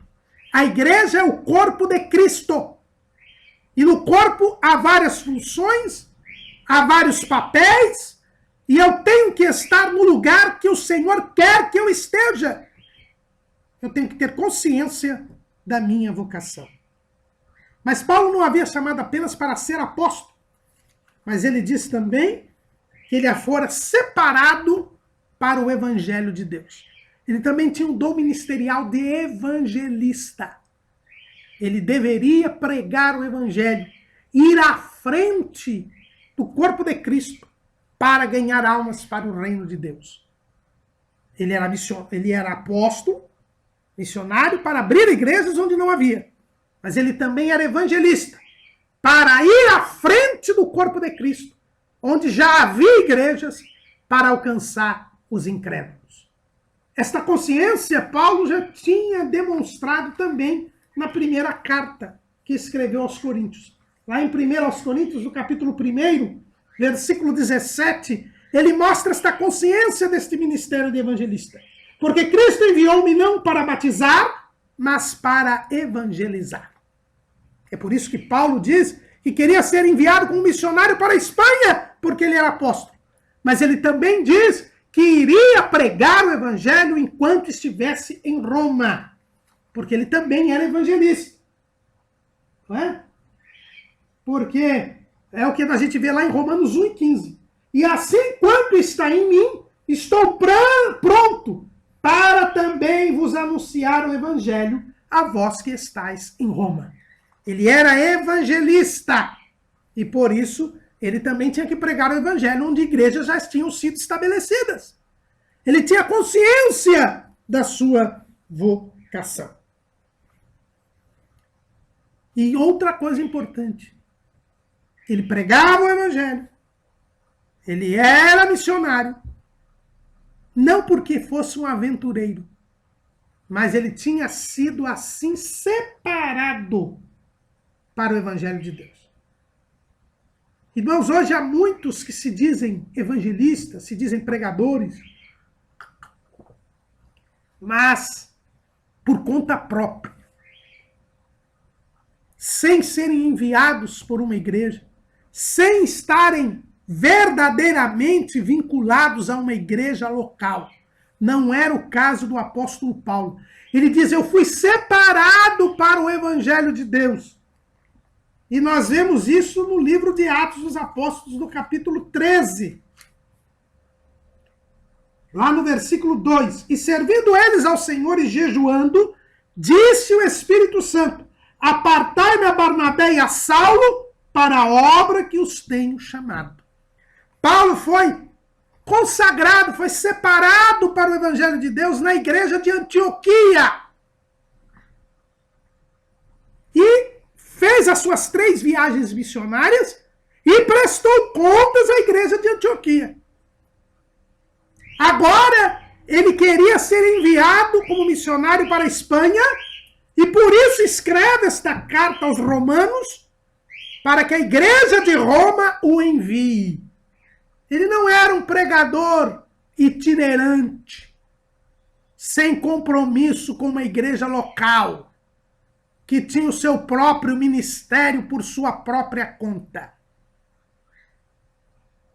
A igreja é o corpo de Cristo. E no corpo há várias funções, há vários papéis, e eu tenho que estar no lugar que o Senhor quer que eu esteja. Eu tenho que ter consciência da minha vocação. Mas Paulo não havia chamado apenas para ser apóstolo, mas ele disse também que ele fora separado para o evangelho de Deus. Ele também tinha um dom ministerial de evangelista. Ele deveria pregar o evangelho, ir à frente do corpo de Cristo para ganhar almas para o reino de Deus. Ele era apóstolo, missionário para abrir igrejas onde não havia. Mas ele também era evangelista para ir à frente do corpo de Cristo, onde já havia igrejas, para alcançar os incrédulos. Esta consciência Paulo já tinha demonstrado também na primeira carta que escreveu aos Coríntios. Lá em 1 aos Coríntios, no capítulo 1, versículo 17, ele mostra esta consciência deste ministério de evangelista. Porque Cristo enviou-me não para batizar, mas para evangelizar. É por isso que Paulo diz que queria ser enviado como missionário para a Espanha, porque ele era apóstolo. Mas ele também diz que iria pregar o evangelho enquanto estivesse em Roma, porque ele também era evangelista. Não é? Porque é o que a gente vê lá em Romanos 1:15. E assim quanto está em mim, estou pronto para também vos anunciar o evangelho a vós que estáis em Roma. Ele era evangelista e por isso ele também tinha que pregar o evangelho onde igrejas já tinham sido estabelecidas. Ele tinha consciência da sua vocação. E outra coisa importante, ele pregava o evangelho, ele era missionário, não porque fosse um aventureiro, mas ele tinha sido assim separado para o evangelho de Deus. Irmãos, hoje há muitos que se dizem evangelistas, se dizem pregadores, mas por conta própria, sem serem enviados por uma igreja, sem estarem verdadeiramente vinculados a uma igreja local. Não era o caso do apóstolo Paulo. Ele diz, eu fui separado para o evangelho de Deus. E nós vemos isso no livro de Atos dos Apóstolos, no capítulo 13. Lá no versículo 2. E servindo eles ao Senhor e jejuando, disse o Espírito Santo, apartai-me a Barnabé e a Saulo para a obra que os tenho chamado. Paulo foi consagrado, foi separado para o evangelho de Deus na igreja de Antioquia. E fez as suas 3 viagens missionárias e prestou contas à igreja de Antioquia. Agora, ele queria ser enviado como missionário para a Espanha e por isso escreve esta carta aos romanos para que a igreja de Roma o envie. Ele não era um pregador itinerante, sem compromisso com uma igreja local, que tinha o seu próprio ministério por sua própria conta.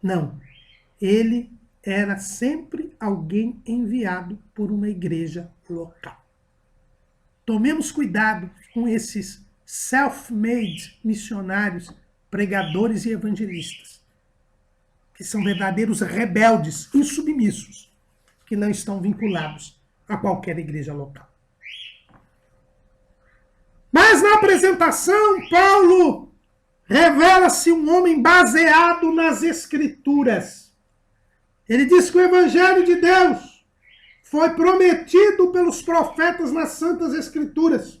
Não. Ele era sempre alguém enviado por uma igreja local. Tomemos cuidado com esses self-made missionários, pregadores e evangelistas, que são verdadeiros rebeldes, insubmissos, que não estão vinculados a qualquer igreja local. Mas na apresentação, Paulo revela-se um homem baseado nas Escrituras. Ele diz que o Evangelho de Deus foi prometido pelos profetas nas Santas Escrituras,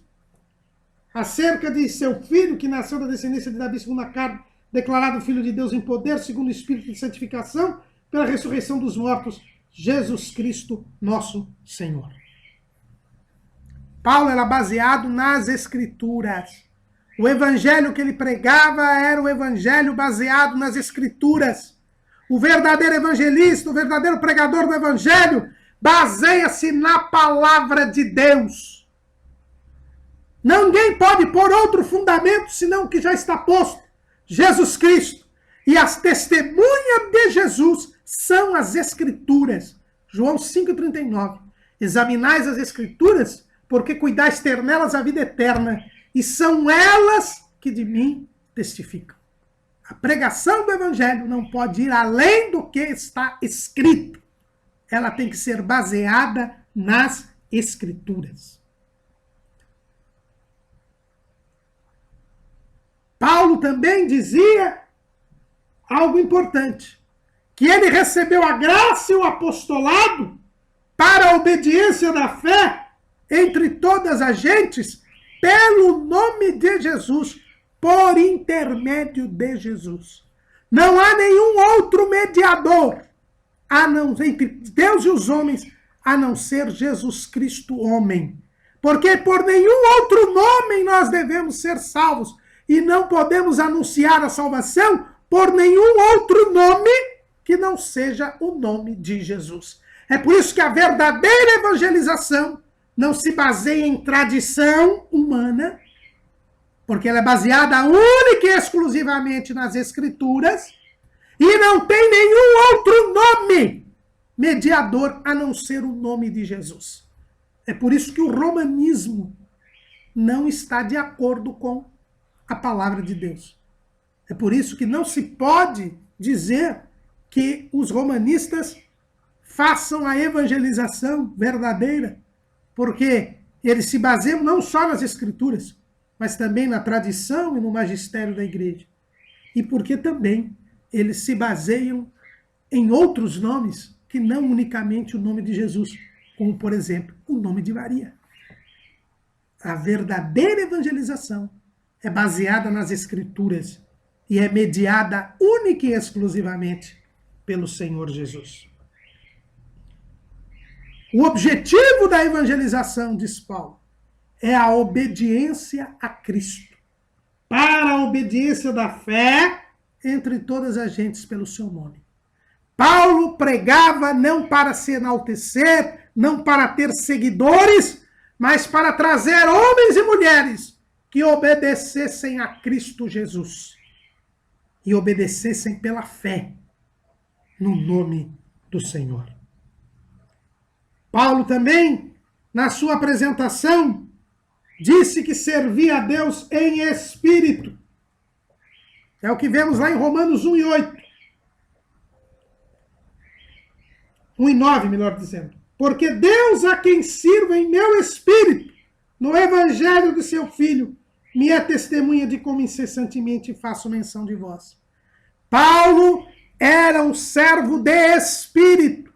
acerca de seu filho, que nasceu da descendência de Davi segundo a carne, declarado Filho de Deus em poder, segundo o Espírito de santificação, pela ressurreição dos mortos, Jesus Cristo, nosso Senhor. Paulo era baseado nas Escrituras. O evangelho que ele pregava era o evangelho baseado nas Escrituras. O verdadeiro evangelista, o verdadeiro pregador do evangelho, baseia-se na palavra de Deus. Ninguém pode pôr outro fundamento senão o que já está posto. Jesus Cristo. E as testemunhas de Jesus são as Escrituras. João 5,39. Examinais as Escrituras, porque cuidais ter nelas a vida eterna, e são elas que de mim testificam. A pregação do Evangelho não pode ir além do que está escrito. Ela tem que ser baseada nas Escrituras. Paulo também dizia algo importante, que ele recebeu a graça e o apostolado para a obediência da fé entre todas as gentes, pelo nome de Jesus, por intermédio de Jesus. Não há nenhum outro mediador entre Deus e os homens, a não ser Jesus Cristo, homem. Porque por nenhum outro nome nós devemos ser salvos. E não podemos anunciar a salvação por nenhum outro nome que não seja o nome de Jesus. É por isso que a verdadeira evangelização não se baseia em tradição humana, porque ela é baseada única e exclusivamente nas Escrituras, e não tem nenhum outro nome mediador a não ser o nome de Jesus. É por isso que o romanismo não está de acordo com a palavra de Deus. É por isso que não se pode dizer que os romanistas façam a evangelização verdadeira, porque eles se baseiam não só nas Escrituras, mas também na tradição e no magistério da igreja. E porque também eles se baseiam em outros nomes que não unicamente o nome de Jesus, como, por exemplo, o nome de Maria. A verdadeira evangelização é baseada nas Escrituras e é mediada única e exclusivamente pelo Senhor Jesus. O objetivo da evangelização, diz Paulo, é a obediência a Cristo, para a obediência da fé entre todas as gentes pelo seu nome. Paulo pregava não para se enaltecer, não para ter seguidores, mas para trazer homens e mulheres que obedecessem a Cristo Jesus e obedecessem pela fé no nome do Senhor. Paulo também, na sua apresentação, disse que servia a Deus em espírito. É o que vemos lá em Romanos 1 e 8. 1 e 9, melhor dizendo. Porque Deus a quem sirvo em meu espírito, no evangelho de seu Filho, me é testemunha de como incessantemente faço menção de vós. Paulo era um servo de espírito.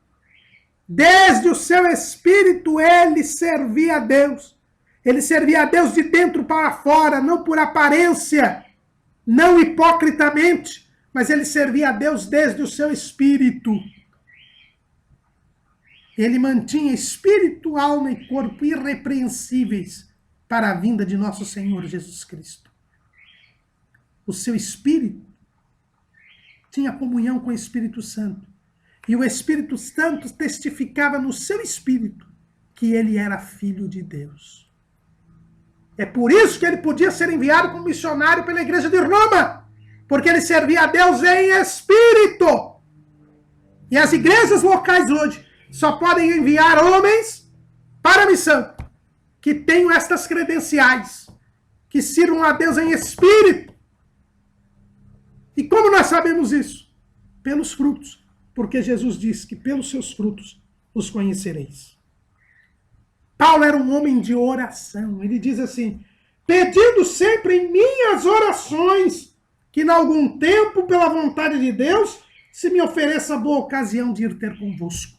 Desde o seu espírito ele servia a Deus. Ele servia a Deus de dentro para fora, não por aparência, não hipocritamente, mas ele servia a Deus desde o seu espírito. Ele mantinha espírito, alma e corpo irrepreensíveis para a vinda de nosso Senhor Jesus Cristo. O seu espírito tinha comunhão com o Espírito Santo. E o Espírito Santo testificava no seu espírito que ele era filho de Deus. É por isso que ele podia ser enviado como missionário pela igreja de Roma, porque ele servia a Deus em espírito. E as igrejas locais hoje só podem enviar homens para a missão que tenham estas credenciais, que sirvam a Deus em espírito. E como nós sabemos isso? Pelos frutos. Porque Jesus disse que pelos seus frutos os conhecereis. Paulo era um homem de oração. Ele diz assim, pedindo sempre em minhas orações, que em algum tempo, pela vontade de Deus, se me ofereça boa ocasião de ir ter convosco.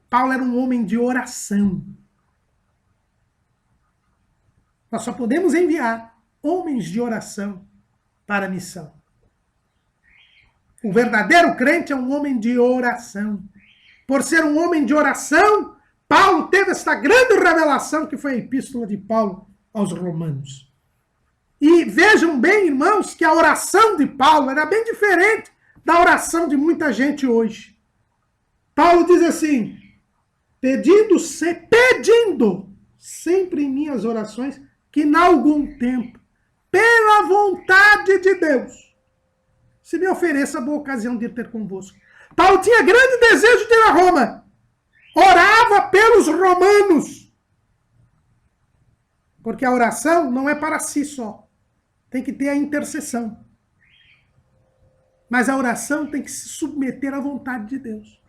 Paulo era um homem de oração. Nós só podemos enviar homens de oração para a missão. O verdadeiro crente é um homem de oração. Por ser um homem de oração, Paulo teve esta grande revelação que foi a epístola de Paulo aos Romanos. E vejam bem, irmãos, que a oração de Paulo era bem diferente da oração de muita gente hoje. Paulo diz assim, pedindo sempre em minhas orações, que em algum tempo, pela vontade de Deus, se me ofereça a boa ocasião de ir ter convosco. Paulo tinha grande desejo de ir a Roma. Orava pelos romanos. Porque a oração não é para si só. Tem que ter a intercessão. Mas a oração tem que se submeter à vontade de Deus.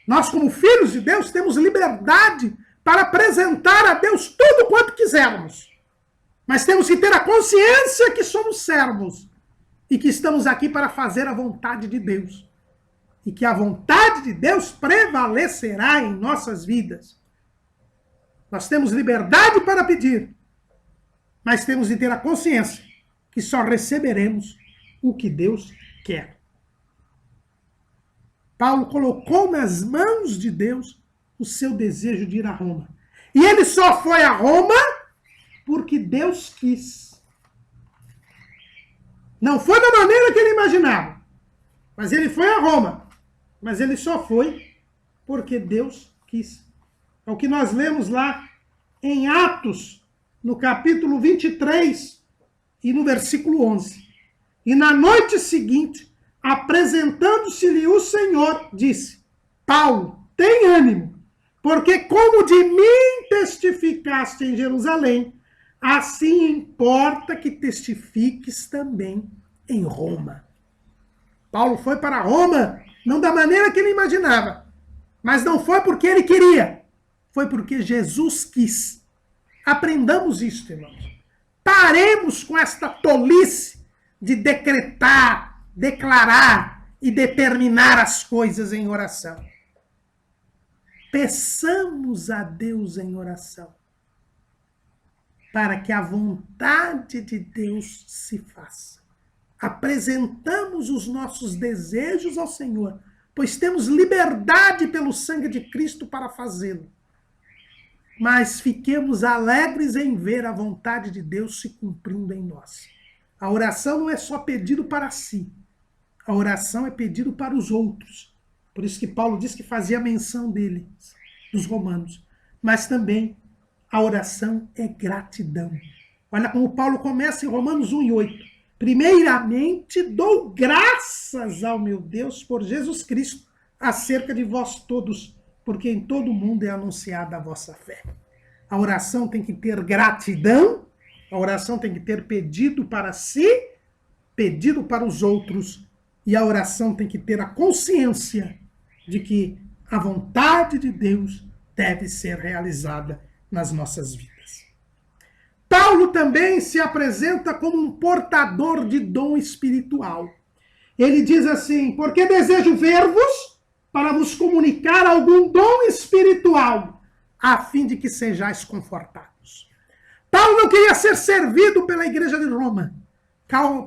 Nós, como filhos de Deus, temos liberdade para apresentar a Deus tudo quanto quisermos. Mas temos que ter a consciência que somos servos. E que estamos aqui para fazer a vontade de Deus. E que a vontade de Deus prevalecerá em nossas vidas. Nós temos liberdade para pedir, mas temos de ter a consciência que só receberemos o que Deus quer. Paulo colocou nas mãos de Deus o seu desejo de ir a Roma. E ele só foi a Roma porque Deus quis. Não foi da maneira que ele imaginava, mas ele foi a Roma. Mas ele só foi porque Deus quis. É o que nós lemos lá em Atos, no capítulo 23 e no versículo 11. E na noite seguinte, apresentando-se-lhe o Senhor, disse: Paulo, tem ânimo, porque como de mim testificaste em Jerusalém, assim importa que testifiques também em Roma. Paulo foi para Roma, não da maneira que ele imaginava, mas não foi porque ele queria, foi porque Jesus quis. Aprendamos isso, irmãos. Paremos com esta tolice de decretar, declarar e determinar as coisas em oração. Peçamos a Deus em oração, para que a vontade de Deus se faça. Apresentamos os nossos desejos ao Senhor, pois temos liberdade pelo sangue de Cristo para fazê-lo. Mas fiquemos alegres em ver a vontade de Deus se cumprindo em nós. A oração não é só pedido para si. A oração é pedido para os outros. Por isso que Paulo diz que fazia menção dele, dos romanos. Mas também a oração é gratidão. Olha como Paulo começa em Romanos 1:8. Primeiramente, dou graças ao meu Deus por Jesus Cristo, acerca de vós todos, porque em todo o mundo é anunciada a vossa fé. A oração tem que ter gratidão, a oração tem que ter pedido para si, pedido para os outros, e a oração tem que ter a consciência de que a vontade de Deus deve ser realizada nas nossas vidas. Paulo também se apresenta como um portador de dom espiritual. Ele diz assim: porque desejo ver-vos para vos comunicar algum dom espiritual, a fim de que sejais confortados. Paulo não queria ser servido pela igreja de Roma.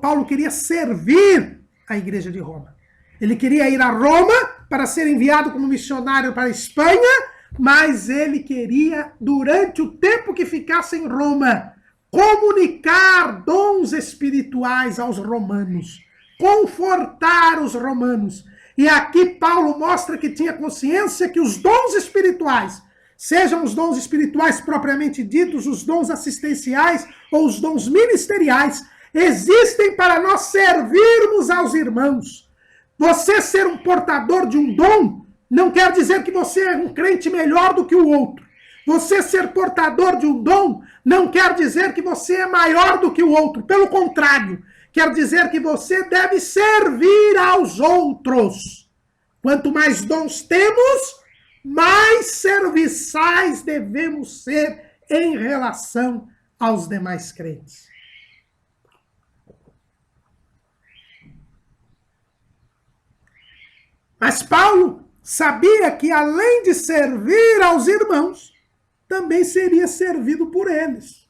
Paulo queria servir a igreja de Roma. Ele queria ir a Roma para ser enviado como missionário para a Espanha, mas ele queria, durante o tempo que ficasse em Roma, comunicar dons espirituais aos romanos, confortar os romanos. E aqui Paulo mostra que tinha consciência que os dons espirituais, sejam os dons espirituais propriamente ditos, os dons assistenciais ou os dons ministeriais, existem para nós servirmos aos irmãos. Você ser um portador de um dom não quer dizer que você é um crente melhor do que o outro. Você ser portador de um dom não quer dizer que você é maior do que o outro. Pelo contrário, quer dizer que você deve servir aos outros. Quanto mais dons temos, mais serviçais devemos ser em relação aos demais crentes. Mas Paulo sabia que, além de servir aos irmãos, também seria servido por eles.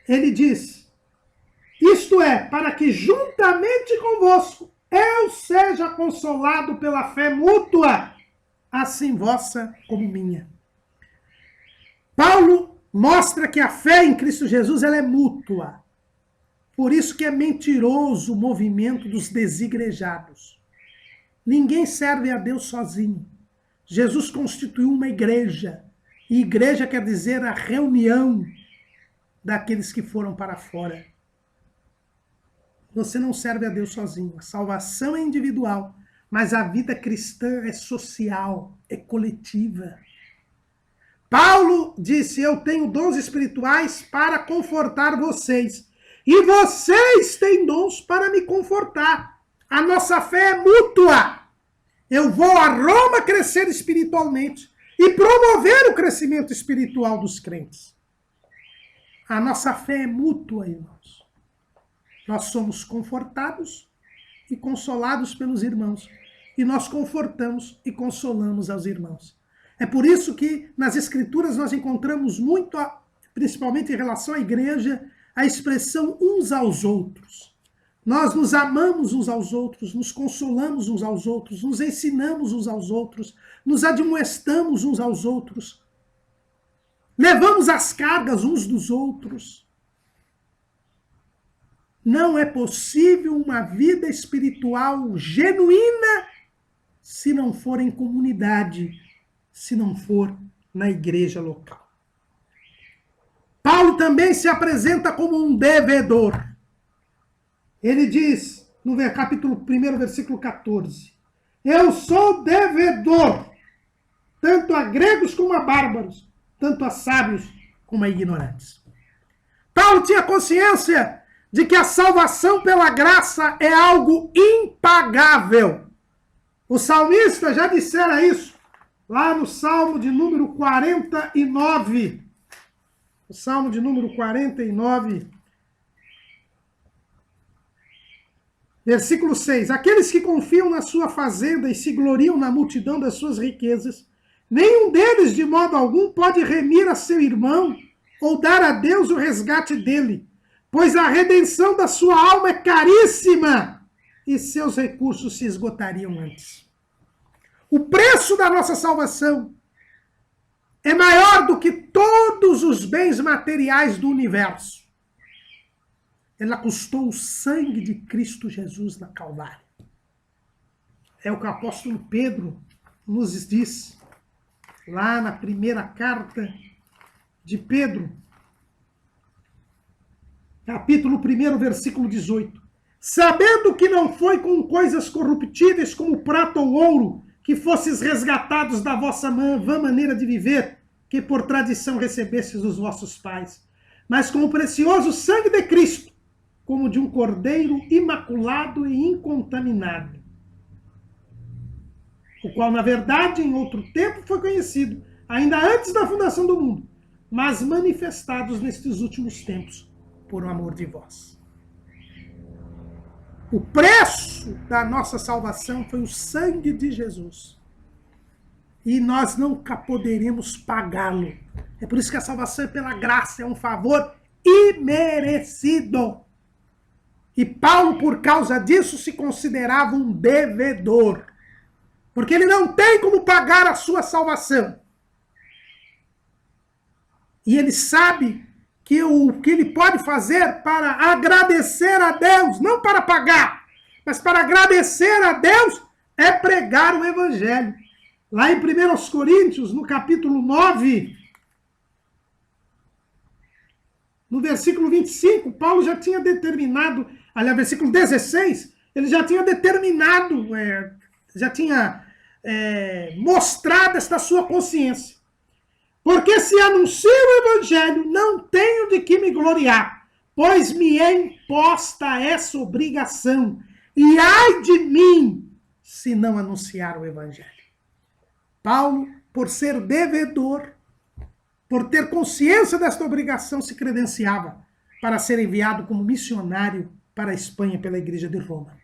Ele diz: isto é, para que juntamente convosco eu seja consolado pela fé mútua, assim vossa como minha. Paulo mostra que a fé em Cristo Jesus ela é mútua. Por isso que é mentiroso o movimento dos desigrejados. Ninguém serve a Deus sozinho. Jesus constituiu uma igreja. E igreja quer dizer a reunião daqueles que foram para fora. Você não serve a Deus sozinho. A salvação é individual, mas a vida cristã é social, é coletiva. Paulo disse: eu tenho dons espirituais para confortar vocês. E vocês têm dons para me confortar. A nossa fé é mútua. Eu vou a Roma crescer espiritualmente e promover o crescimento espiritual dos crentes. A nossa fé é mútua, irmãos. Nós somos confortados e consolados pelos irmãos. E nós confortamos e consolamos aos irmãos. É por isso que nas Escrituras nós encontramos muito, principalmente em relação à igreja, a expressão uns aos outros. Nós nos amamos uns aos outros, nos consolamos uns aos outros, nos ensinamos uns aos outros, nos admoestamos uns aos outros, levamos as cargas uns dos outros. Não é possível uma vida espiritual genuína se não for em comunidade, se não for na igreja local. Paulo também se apresenta como um devedor. Ele diz, no capítulo 1, versículo 14, eu sou devedor, tanto a gregos como a bárbaros, tanto a sábios como a ignorantes. Paulo tinha consciência de que a salvação pela graça é algo impagável. O salmista já dissera isso, lá no Salmo de número 49. O Salmo de número 49, versículo 6. Aqueles que confiam na sua fazenda e se gloriam na multidão das suas riquezas, nenhum deles, de modo algum, pode remir a seu irmão ou dar a Deus o resgate dele, pois a redenção da sua alma é caríssima e seus recursos se esgotariam antes. O preço da nossa salvação é maior do que todos os bens materiais do universo. Ela custou o sangue de Cristo Jesus na Calvário. É o que o apóstolo Pedro nos diz, lá na primeira carta de Pedro, capítulo 1, versículo 18. Sabendo que não foi com coisas corruptíveis como prata ou ouro que fosses resgatados da vossa vã maneira de viver, que por tradição recebestes dos vossos pais, mas com o precioso sangue de Cristo, como de um cordeiro imaculado e incontaminado, o qual, na verdade, em outro tempo foi conhecido, ainda antes da fundação do mundo, mas manifestados nestes últimos tempos, por amor de vós. O preço da nossa salvação foi o sangue de Jesus. E nós nunca poderemos pagá-lo. É por isso que a salvação é pela graça, é um favor imerecido. E Paulo, por causa disso, se considerava um devedor. Porque ele não tem como pagar a sua salvação. E ele sabe que o que ele pode fazer para agradecer a Deus, não para pagar, mas para agradecer a Deus, é pregar o evangelho. Lá em 1 Coríntios, no capítulo 9, no versículo 25, Paulo já tinha determinado, aliás, versículo 16, ele já tinha determinado, já tinha mostrado esta sua consciência. Porque se anuncio o evangelho, não tenho de que me gloriar, pois me é imposta essa obrigação, e ai de mim, se não anunciar o evangelho. Paulo, por ser devedor, por ter consciência desta obrigação, se credenciava para ser enviado como missionário para a Espanha pela Igreja de Roma.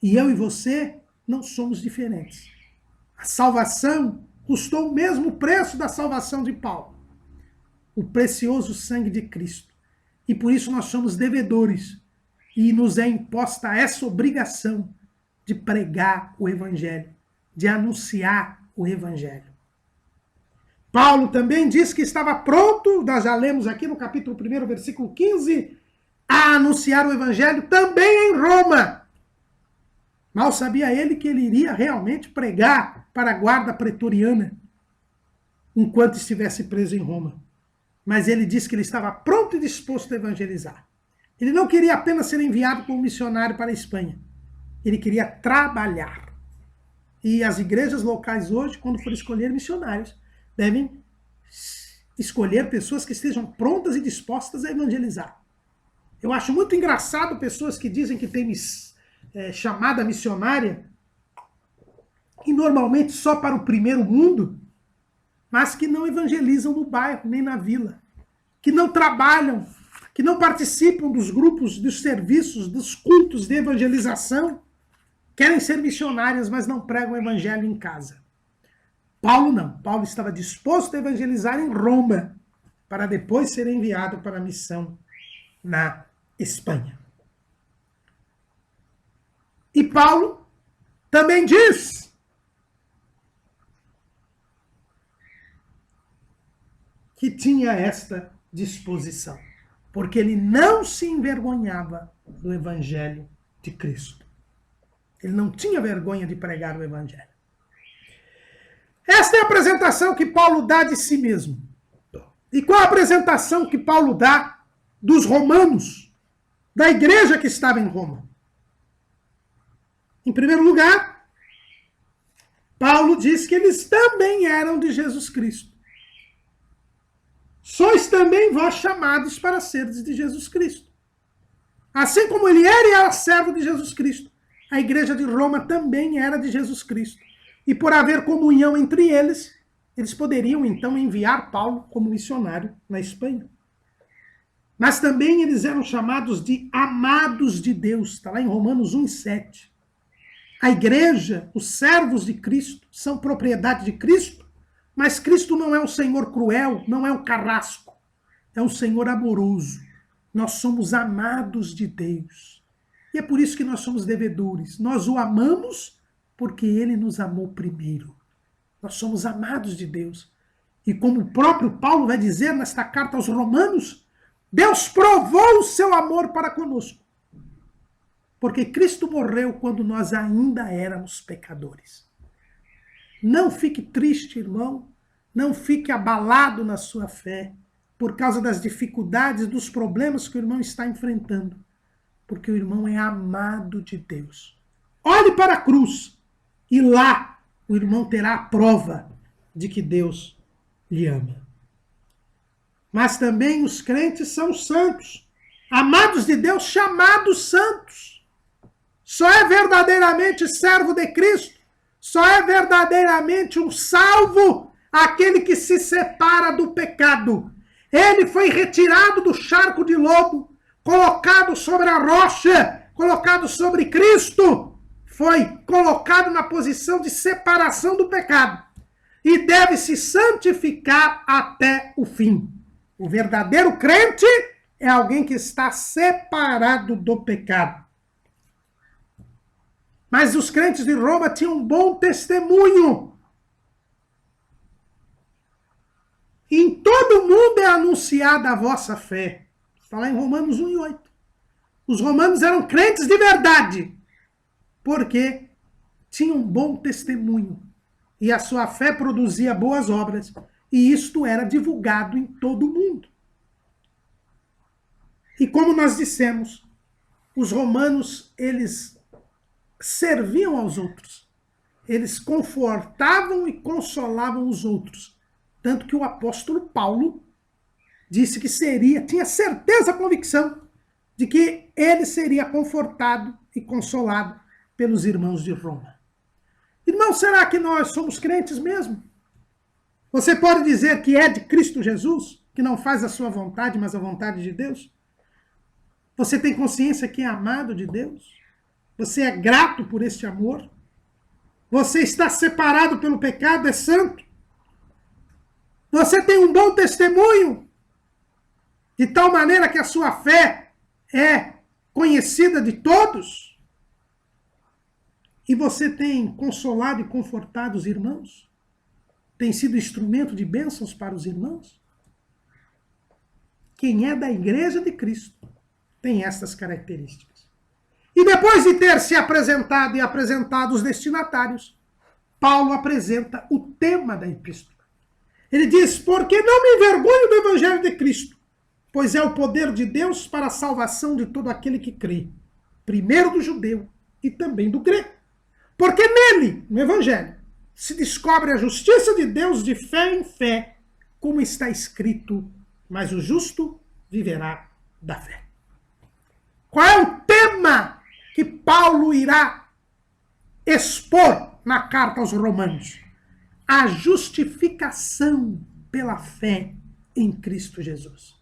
E eu e você não somos diferentes. A salvação custou o mesmo preço da salvação de Paulo, o precioso sangue de Cristo. E por isso nós somos devedores e nos é imposta essa obrigação de pregar o evangelho, de anunciar o evangelho. Paulo também diz que estava pronto, nós já lemos aqui no capítulo 1, versículo 15, a anunciar o evangelho também em Roma. Mal sabia ele que ele iria realmente pregar para a guarda pretoriana enquanto estivesse preso em Roma. Mas ele disse que ele estava pronto e disposto a evangelizar. Ele não queria apenas ser enviado como missionário para a Espanha. Ele queria trabalhar. E as igrejas locais hoje, quando for escolher missionários, devem escolher pessoas que estejam prontas e dispostas a evangelizar. Eu acho muito engraçado pessoas que dizem que têm chamada missionária, e normalmente só para o primeiro mundo, mas que não evangelizam no bairro, nem na vila, que não trabalham, que não participam dos grupos, dos serviços, dos cultos de evangelização, querem ser missionárias, mas não pregam o evangelho em casa. Paulo não. Paulo estava disposto a evangelizar em Roma, para depois ser enviado para a missão na Espanha. E Paulo também diz que tinha esta disposição, porque ele não se envergonhava do evangelho de Cristo. Ele não tinha vergonha de pregar o evangelho. Esta é a apresentação que Paulo dá de si mesmo. E qual a apresentação que Paulo dá dos romanos, da igreja que estava em Roma? Em primeiro lugar, Paulo diz que eles também eram de Jesus Cristo. Sois também vós chamados para seres de Jesus Cristo. Assim como ele era e era servo de Jesus Cristo, a igreja de Roma também era de Jesus Cristo. E por haver comunhão entre eles, eles poderiam então enviar Paulo como missionário na Espanha. Mas também eles eram chamados de amados de Deus, está lá em Romanos 1:7. A igreja, os servos de Cristo, são propriedade de Cristo, mas Cristo não é um Senhor cruel, não é um carrasco, é um Senhor amoroso. Nós somos amados de Deus. E é por isso que nós somos devedores. Nós o amamos porque ele nos amou primeiro. Nós somos amados de Deus. E como o próprio Paulo vai dizer nesta carta aos Romanos, Deus provou o seu amor para conosco. Porque Cristo morreu quando nós ainda éramos pecadores. Não fique triste, irmão. Não fique abalado na sua fé por causa das dificuldades, dos problemas que o irmão está enfrentando. Porque o irmão é amado de Deus. Olhe para a cruz e lá o irmão terá a prova de que Deus lhe ama. Mas também os crentes são santos, amados de Deus, chamados santos. Só é verdadeiramente servo de Cristo, só é verdadeiramente um salvo aquele que se separa do pecado. Ele foi retirado do charco de lodo, colocado sobre a rocha, colocado sobre Cristo, foi colocado na posição de separação do pecado e deve se santificar até o fim. O verdadeiro crente é alguém que está separado do pecado. Mas os crentes de Roma tinham um bom testemunho. Em todo mundo é anunciada a vossa fé. Está lá em Romanos 1:8. Os romanos eram crentes de verdade, porque tinham um bom testemunho. E a sua fé produzia boas obras. E isto era divulgado em todo o mundo. E como nós dissemos, os romanos, eles serviam aos outros. Eles confortavam e consolavam os outros. Tanto que o apóstolo Paulo disse que tinha certeza, convicção, de que ele seria confortado e consolado pelos irmãos de Roma. Irmão, será que nós somos crentes mesmo? Você pode dizer que é de Cristo Jesus, que não faz a sua vontade, mas a vontade de Deus? Você tem consciência que é amado de Deus? Você é grato por este amor? Você está separado pelo pecado, é santo? Você tem um bom testemunho? De tal maneira que a sua fé é conhecida de todos? E você tem consolado e confortado os irmãos? Tem sido instrumento de bênçãos para os irmãos? Quem é da igreja de Cristo tem estas características. E depois de ter se apresentado e apresentado os destinatários, Paulo apresenta o tema da epístola. Ele diz, porque não me envergonho do evangelho de Cristo, pois é o poder de Deus para a salvação de todo aquele que crê, primeiro do judeu e também do grego. Porque nele, no evangelho, se descobre a justiça de Deus de fé em fé, como está escrito, mas o justo viverá da fé. Qual é o tema que Paulo irá expor na carta aos Romanos? A justificação pela fé em Cristo Jesus.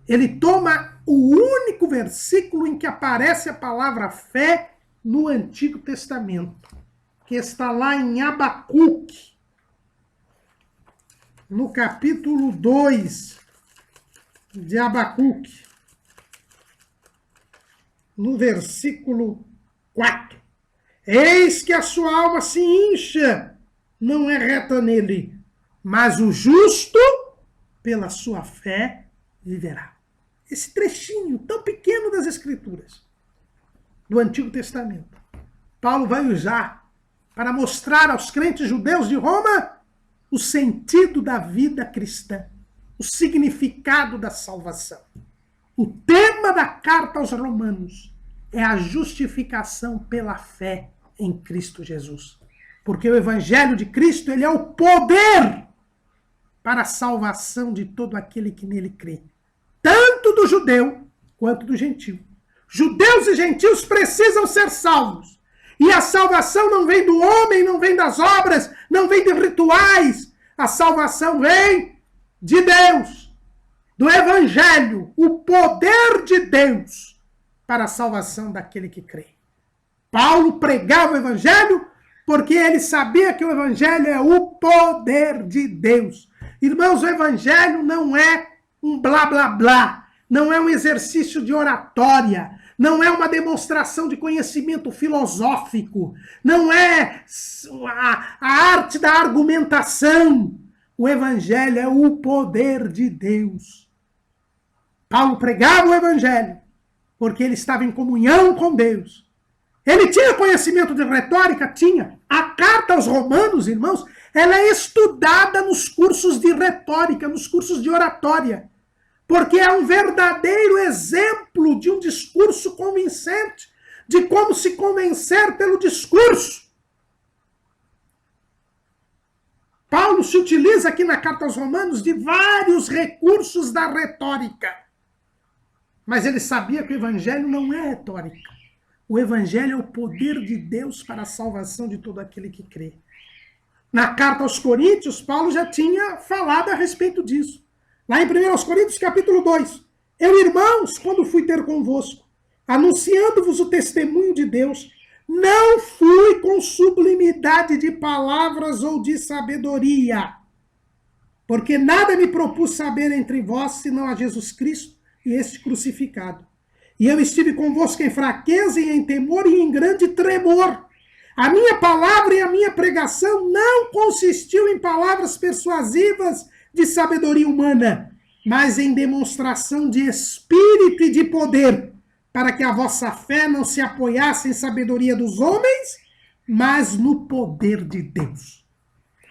Ele toma o único versículo em que aparece a palavra fé no Antigo Testamento, que está lá em Abacuque, no capítulo 2 de Abacuque, no versículo 4. Eis que a sua alma se incha, não é reta nele, mas o justo, pela sua fé, viverá. Esse trechinho tão pequeno das Escrituras, do Antigo Testamento, Paulo vai usar para mostrar aos crentes judeus de Roma o sentido da vida cristã, o significado da salvação. O tema da carta aos Romanos é a justificação pela fé em Cristo Jesus. Porque o Evangelho de Cristo, ele é o poder para a salvação de todo aquele que nele crê. Tanto do judeu quanto do gentio. Judeus e gentios precisam ser salvos. E a salvação não vem do homem, não vem das obras, não vem de rituais. A salvação vem de Deus, do Evangelho, o poder de Deus para a salvação daquele que crê. Paulo pregava o Evangelho porque ele sabia que o Evangelho é o poder de Deus. Irmãos, o Evangelho não é um blá blá blá, não é um exercício de oratória, não é uma demonstração de conhecimento filosófico, não é a arte da argumentação. O Evangelho é o poder de Deus. Paulo pregava o Evangelho porque ele estava em comunhão com Deus. Ele tinha conhecimento de retórica? Tinha. A carta aos Romanos, irmãos, ela é estudada nos cursos de retórica, nos cursos de oratória. Porque é um verdadeiro exemplo de um discurso convincente, de como se convencer pelo discurso. Paulo se utiliza aqui na carta aos Romanos de vários recursos da retórica. Mas ele sabia que o Evangelho não é retórica. O Evangelho é o poder de Deus para a salvação de todo aquele que crê. Na carta aos Coríntios, Paulo já tinha falado a respeito disso. Lá em 1 Coríntios, capítulo 2. Eu, irmãos, quando fui ter convosco, anunciando-vos o testemunho de Deus, não fui com sublimidade de palavras ou de sabedoria, porque nada me propus saber entre vós, senão a Jesus Cristo e este crucificado. E eu estive convosco em fraqueza e em temor e em grande tremor. A minha palavra e a minha pregação não consistiu em palavras persuasivas de sabedoria humana, mas em demonstração de espírito e de poder, para que a vossa fé não se apoiasse em sabedoria dos homens, mas no poder de Deus.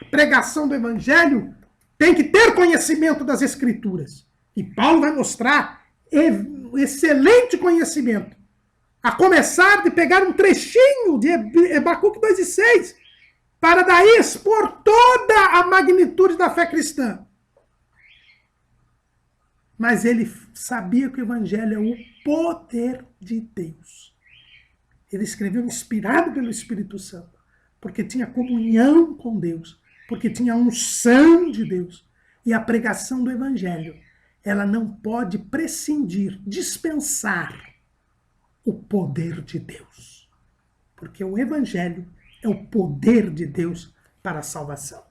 A pregação do Evangelho tem que ter conhecimento das Escrituras. E Paulo vai mostrar excelente conhecimento. A começar de pegar um trechinho de Abacuque 2:6, para daí expor toda a magnitude da fé cristã. Mas ele sabia que o Evangelho é o poder de Deus. Ele escreveu inspirado pelo Espírito Santo, porque tinha comunhão com Deus, porque tinha unção de Deus. E a pregação do Evangelho, ela não pode prescindir, dispensar o poder de Deus. Porque o Evangelho é o poder de Deus para a salvação.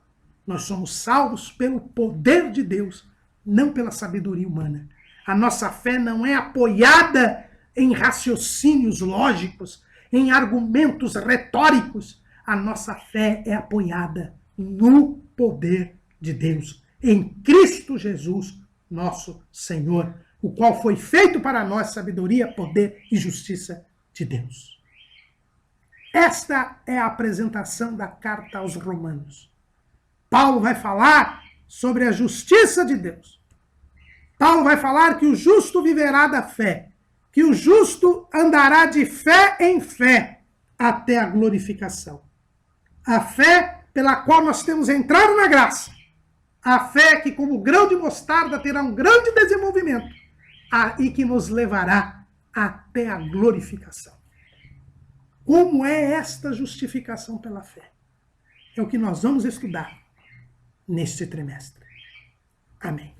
Nós somos salvos pelo poder de Deus, não pela sabedoria humana. A nossa fé não é apoiada em raciocínios lógicos, em argumentos retóricos. A nossa fé é apoiada no poder de Deus, em Cristo Jesus, nosso Senhor, o qual foi feito para nós sabedoria, poder e justiça de Deus. Esta é a apresentação da carta aos Romanos. Paulo vai falar sobre a justiça de Deus. Paulo vai falar que o justo viverá da fé, que o justo andará de fé em fé até a glorificação. A fé pela qual nós temos entrado na graça. A fé que, como grão de mostarda, terá um grande desenvolvimento e que nos levará até a glorificação. Como é esta justificação pela fé? É o que nós vamos estudar neste trimestre. Amém.